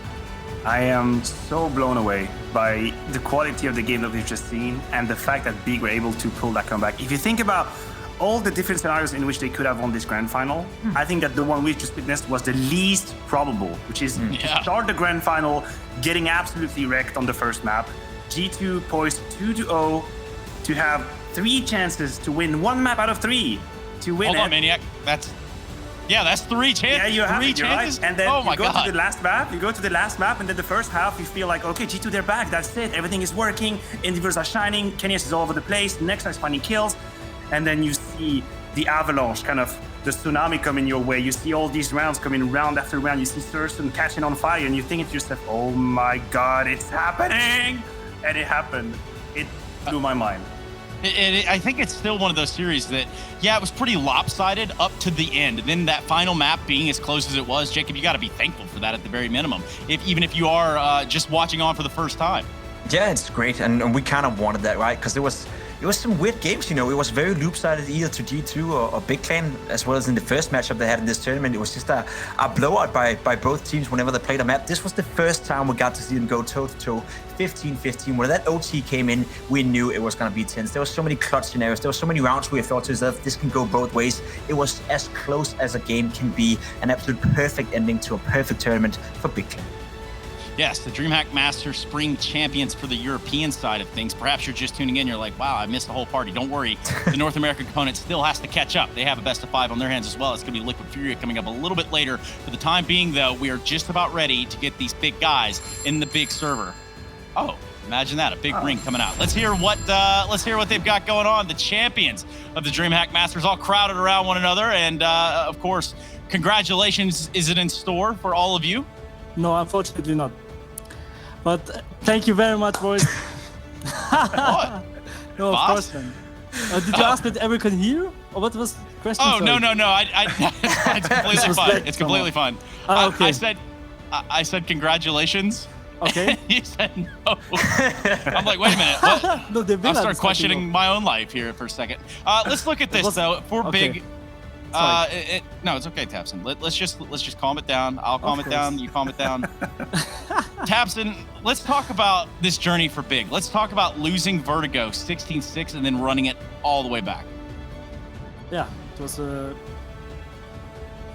I am so blown away by the quality of the game that we've just seen and the fact that Big were able to pull that comeback. If you think about all the different scenarios in which they could have won this grand final, I think that the one we just witnessed was the least probable, which is to start the grand final, getting absolutely wrecked on the first map. G2 poised 2-0 to have 3 chances to win 1 map out of 3 to win. Hold on, Maniac. That's 3 chances. Yeah, you have 3 it, you're chances. right. And then oh you my go God. to the last map. You go to the last map, and then the first half, you feel like, okay, G2, they're back. That's it. Everything is working. Individuals are shining. Kenius is all over the place. Next is finding kills. And then you see the avalanche, kind of the tsunami coming your way. You see all these rounds coming round after round. You see Sursen catching on fire, and you think to yourself, oh my God, it's happening. And it happened. It blew my mind. I think it's still one of those series that, it was pretty lopsided up to the end. And then that final map being as close as it was, Jacob, you got to be thankful for that at the very minimum, even if you are just watching on for the first time. Yeah, it's great, and we kind of wanted that, right? Because there was some weird games, It was very loop-sided either to G2 or Big Clan, as well as in the first matchup they had in this tournament. It was just a blowout by both teams whenever they played a map. This was the first time we got to see them go toe-to-toe, 15-15. When that OT came in, we knew it was going to be tense. There were so many clutch scenarios. There were so many rounds where we thought to ourselves, this can go both ways. It was as close as a game can be. An absolute perfect ending to a perfect tournament for Big Clan. Yes, the DreamHack Masters Spring Champions for the European side of things. Perhaps you're just tuning in. You're like, wow, I missed the whole party. Don't worry. The North American component still has to catch up. They have a best of 5 on their hands as well. It's going to be Liquid Fury coming up a little bit later. For the time being, though, we are just about ready to get these big guys in the big server. Oh, imagine that, a big ring coming out. Let's hear what they've got going on. The champions of the DreamHack Masters all crowded around one another. And, of course, congratulations. Is it in store for all of you? No, unfortunately not. But thank you very much, boys. What? No, of course, man. Did you ask that everyone can hear? Or what was the question? Oh, Sorry. no. It's completely fine. It's completely fine. Okay. I said congratulations. Okay. You said no. I'm like, wait a minute. What? No, they will I'll start understand, questioning you know. my own life here for a second. Let's look at this though. For okay. big. Sorry. No, it's okay, Tabson. Let's just calm it down. I'll calm it down. You calm it down. Tabson, let's talk about this journey for big. Let's talk about losing Vertigo 16-6 and then running it all the way back. Yeah, it was a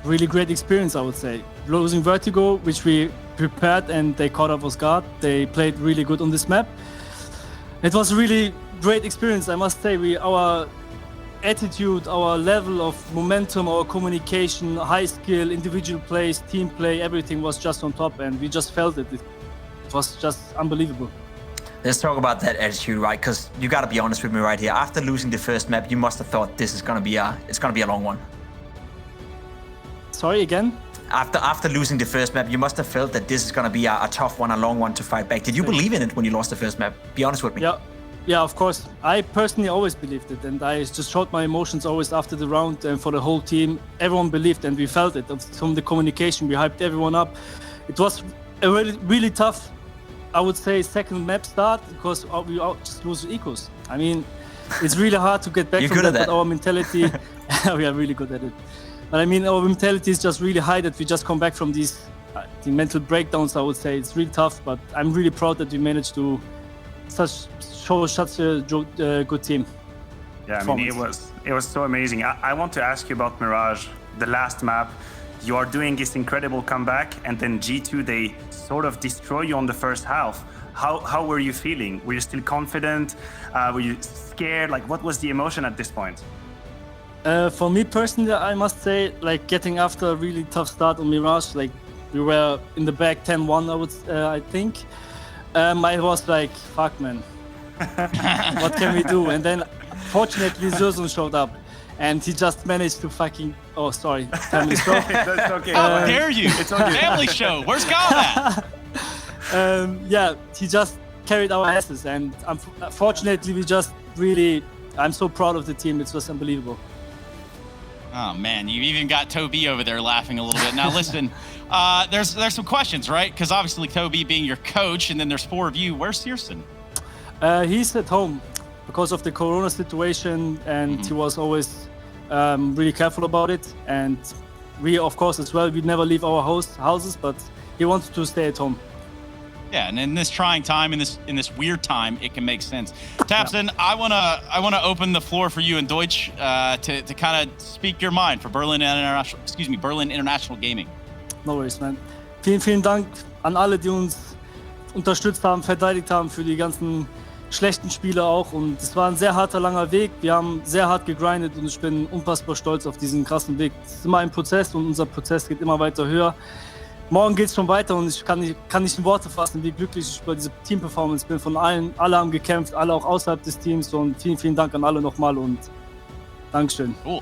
really great experience, I would say. Losing Vertigo, which we prepared and they caught up with guard. They played really good on this map. It was a really great experience, I must say. Our attitude, our level of momentum, our communication, high skill, individual plays, team play, everything was just on top and we just felt it. It was just unbelievable. Let's talk about that attitude, right? Because you got to be honest with me right here. After losing the first map, you must have thought this is gonna be a long one. Sorry, again? After losing the first map, you must have felt that this is gonna be a tough one, a long one to fight back. Did you believe in it when you lost the first map? Be honest with me. Yeah, of course. I personally always believed it, and I just showed my emotions always after the round. And for the whole team, everyone believed, and we felt it from the communication. We hyped everyone up. It was a really, really tough, I would say, second map start because we just lose ecos. I mean, it's really hard to get back from that, but our mentality, we are really good at it. But I mean, our mentality is just really high that we just come back from these the mental breakdowns. I would say it's really tough, but I'm really proud that we managed to show such a good team. Yeah, I mean, it was so amazing. I want to ask you about Mirage, the last map. You are doing this incredible comeback, and then G2 they sort of destroy you on the first half. How were you feeling? Were you still confident? Were you scared? Like, what was the emotion at this point? For me personally, I must say, like getting after a really tough start on Mirage, like we were in the back 10-1, I think. I was like, fuck, man. What can we do? And then, fortunately, Zuzun showed up, and he just managed to fucking. Oh, sorry, family show. That's okay. How dare you? It's okay. Family show. Where's God at? Yeah, he just carried our asses, and fortunately, we just really. I'm so proud of the team. It was unbelievable. Oh man, you even got Toby over there laughing a little bit. Now listen, there's some questions, right? Because obviously Toby being your coach, and then there's 4 of you. Where's Searson? He's at home because of the Corona situation, and he was always really careful about it. And we, of course, as well, we never leave our houses, but he wanted to stay at home. Yeah, and in this trying time, in this weird time, it can make sense. Tabson, I wanna open the floor for you in Deutsch to kind of speak your mind for Berlin International Gaming. No worries, man. Vielen Dank an alle, die uns unterstützt haben, verteidigt haben für die ganzen schlechten Spiele auch. Und es war ein sehr harter, langer Weg. Wir haben sehr hart gegrindet und ich bin unfassbar stolz auf diesen krassen Weg. Es ist immer ein Prozess und unser Prozess geht immer weiter höher. Morgen geht es schon weiter und ich kann nicht in Worte fassen, wie glücklich ich über diese Team-Performance bin. Von allen, alle haben gekämpft, alle auch außerhalb des Teams und vielen Dank an alle nochmal und Dankeschön. Cool.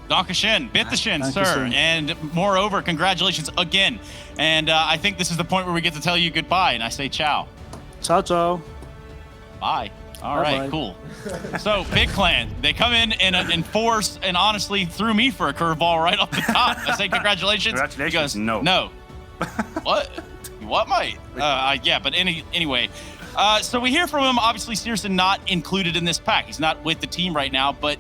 Dankeschön, bitteschön, sir. And moreover, congratulations again. And I think this is the point where we get to tell you goodbye, and I say ciao. Ciao, ciao. Bye. All right, cool. So, Big Clan, they come in force and honestly threw me for a curveball right off the top. I say congratulations. Congratulations. He goes, no. What? What might? Yeah, but anyway. So we hear from him, obviously Searson not included in this pack. He's not with the team right now, but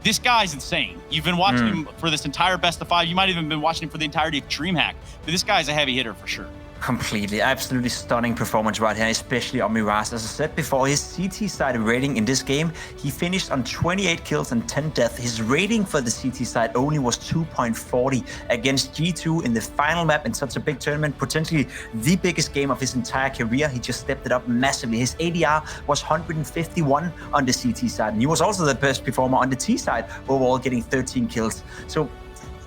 this guy's insane. You've been watching him for this entire best of 5. You might even been watching him for the entirety of DreamHack. But this guy's a heavy hitter for sure. Completely, absolutely stunning performance right here, especially on Mirage. As I said before, his CT side rating in this game, he finished on 28 kills and 10 deaths. His rating for the CT side only was 2.40 against G2 in the final map in such a big tournament, potentially the biggest game of his entire career. He just stepped it up massively. His ADR was 151 on the CT side, and he was also the best performer on the T side, overall getting 13 kills. So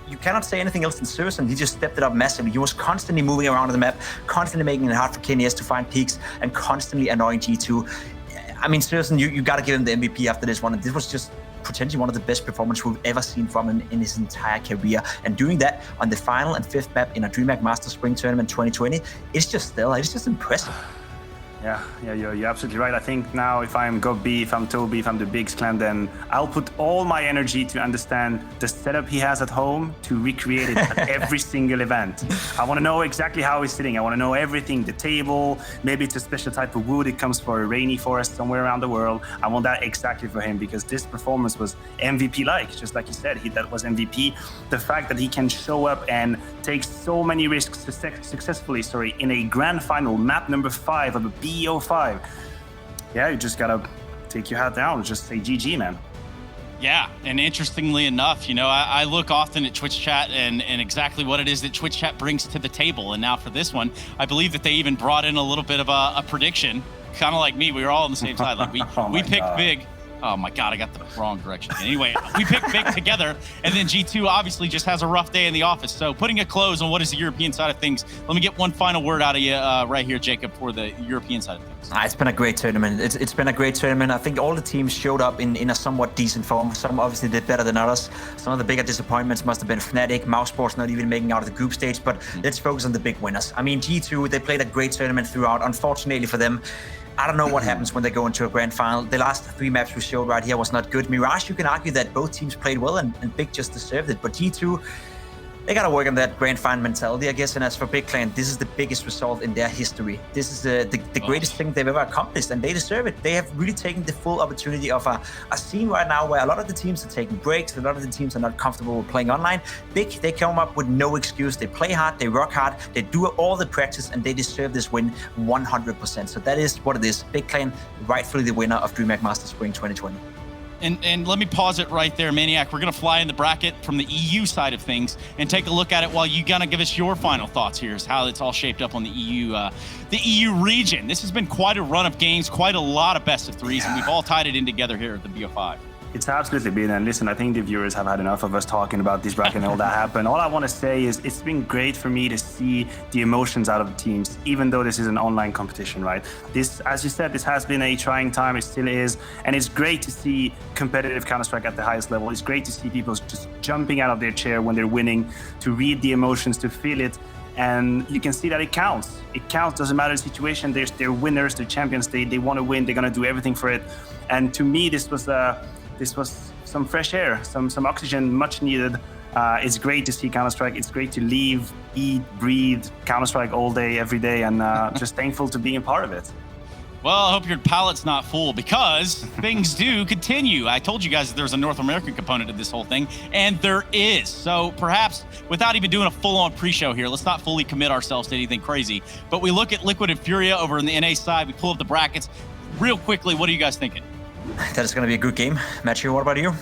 you cannot say anything else than Susan. He just stepped it up massively. He was constantly moving around the map, constantly making it hard for KNS to find peaks, and constantly annoying G2. I mean, Susan, you got to give him the MVP after this one. This was just potentially one of the best performances we've ever seen from him in his entire career. And doing that on the final and 5th map in a DreamHack Masters Spring Tournament 2020, it's just stellar. It's just impressive. Yeah, you're absolutely right. I think now if I'm GoB, if I'm Toby, if I'm the Bigs clan, then I'll put all my energy to understand the setup he has at home to recreate it at every single event. I want to know exactly how he's sitting. I want to know everything, the table, maybe it's a special type of wood. It comes for a rainy forest somewhere around the world. I want that exactly for him because this performance was MVP-like, just like you said, that was MVP. The fact that he can show up and take so many risks successfully, in a grand final, map number 5 of a BO5. Yeah, you just gotta take your hat down and just say GG, man. Yeah, and interestingly enough, I look often at Twitch chat and exactly what it is that Twitch chat brings to the table. And now for this one, I believe that they even brought in a little bit of a prediction, kind of like me. We were all on the same side. Like we picked big. Oh my God, I got the wrong direction. Anyway, we picked big together, and then G2 obviously just has a rough day in the office. So putting a close on what is the European side of things, let me get one final word out of you right here, Jacob, for the European side of things. It's been a great tournament. It's been a great tournament. I think all the teams showed up in a somewhat decent form. Some obviously did better than others. Some of the bigger disappointments must have been Fnatic, Mousesports not even making out of the group stage, but let's focus on the big winners. I mean, G2, they played a great tournament throughout. Unfortunately for them, I don't know what happens when they go into a grand final. The last 3 maps we showed right here was not good. Mirage, you can argue that both teams played well and Big just deserved it. But G2, they got to work on that grand final mentality, I guess. And as for Big Clan, this is the biggest result in their history. This is the greatest thing they've ever accomplished, and they deserve it. They have really taken the full opportunity of a scene right now where a lot of the teams are taking breaks, a lot of the teams are not comfortable with playing online. Big, they come up with no excuse. They play hard, they work hard, they do all the practice, and they deserve this win 100%. So that is what it is. Big Clan, rightfully the winner of DreamHack Masters Spring 2020. And let me pause it right there, Maniac. We're going to fly in the bracket from the EU side of things and take a look at it while you going to give us your final thoughts here is how it's all shaped up on the EU region. This has been quite a run of games, quite a lot of best of threes, and we've all tied it in together here at the BO5. It's absolutely been, and listen, I think the viewers have had enough of us talking about this bracket and all that happened. All I want to say is it's been great for me to see the emotions out of the teams, even though this is an online competition, right? This, as you said, this has been a trying time, it still is, and it's great to see competitive Counter-Strike at the highest level. It's great to see people just jumping out of their chair when they're winning, to read the emotions, to feel it, and you can see that it counts. It counts, doesn't matter the situation, they're winners, they're champions, they want to win, they're going to do everything for it. And to me, this was some fresh air, some oxygen, much needed. It's great to see Counter-Strike. It's great to live, eat, breathe Counter-Strike all day, every day, and just thankful to being a part of it. Well, I hope your palate's not full because things do continue. I told you guys that there's a North American component to this whole thing, and there is. So perhaps without even doing a full-on pre-show here, let's not fully commit ourselves to anything crazy. But we look at Liquid and Furia over in the NA side. We pull up the brackets. Real quickly, what are you guys thinking? That is going to be a good game. Matthew, what about you?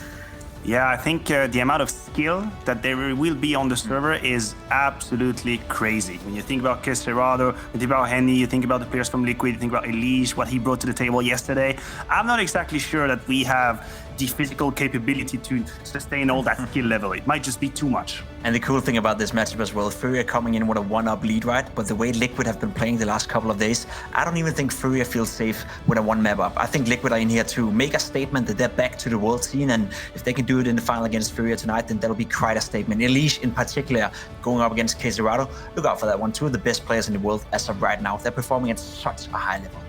Yeah, I think the amount of skill that there will be on the server is absolutely crazy. When you think about Keserado, you think about Henny, you think about the players from Liquid, you think about Elish, what he brought to the table yesterday. I'm not exactly sure that we have the physical capability to sustain all that skill level. It might just be too much. And the cool thing about this matchup as well, Furia coming in with a 1-up lead, right? But the way Liquid have been playing the last couple of days, I don't even think Furia feels safe with a 1-map up. I think Liquid are in here to make a statement that they're back to the world scene, and if they can do it in the final against Furia tonight, then that'll be quite a statement. Elish in particular, going up against Keserado, look out for that one. 2 of the best players in the world as of right now. They're performing at such a high level.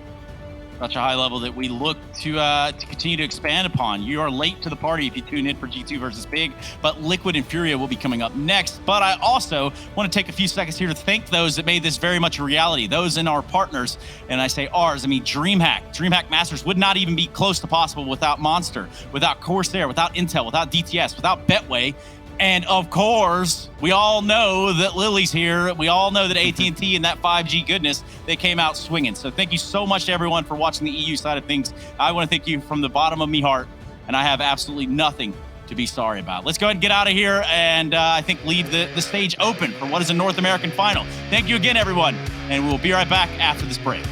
Such a high level that we look to continue to expand upon. You are late to the party if you tune in for G2 versus Big, but Liquid and Furia will be coming up next. But I also want to take a few seconds here to thank those that made this very much a reality, those in our partners. And I say ours, I mean DreamHack. DreamHack Masters would not even be close to possible without Monster, without Corsair, without Intel, without DTS, without Betway. And of course, we all know that Lily's here. We all know that AT&T and that 5G goodness, they came out swinging. So thank you so much to everyone for watching the EU side of things. I want to thank you from the bottom of me heart, and I have absolutely nothing to be sorry about. Let's go ahead and get out of here and I think leave the stage open for what is a North American final. Thank you again, everyone, and we'll be right back after this break.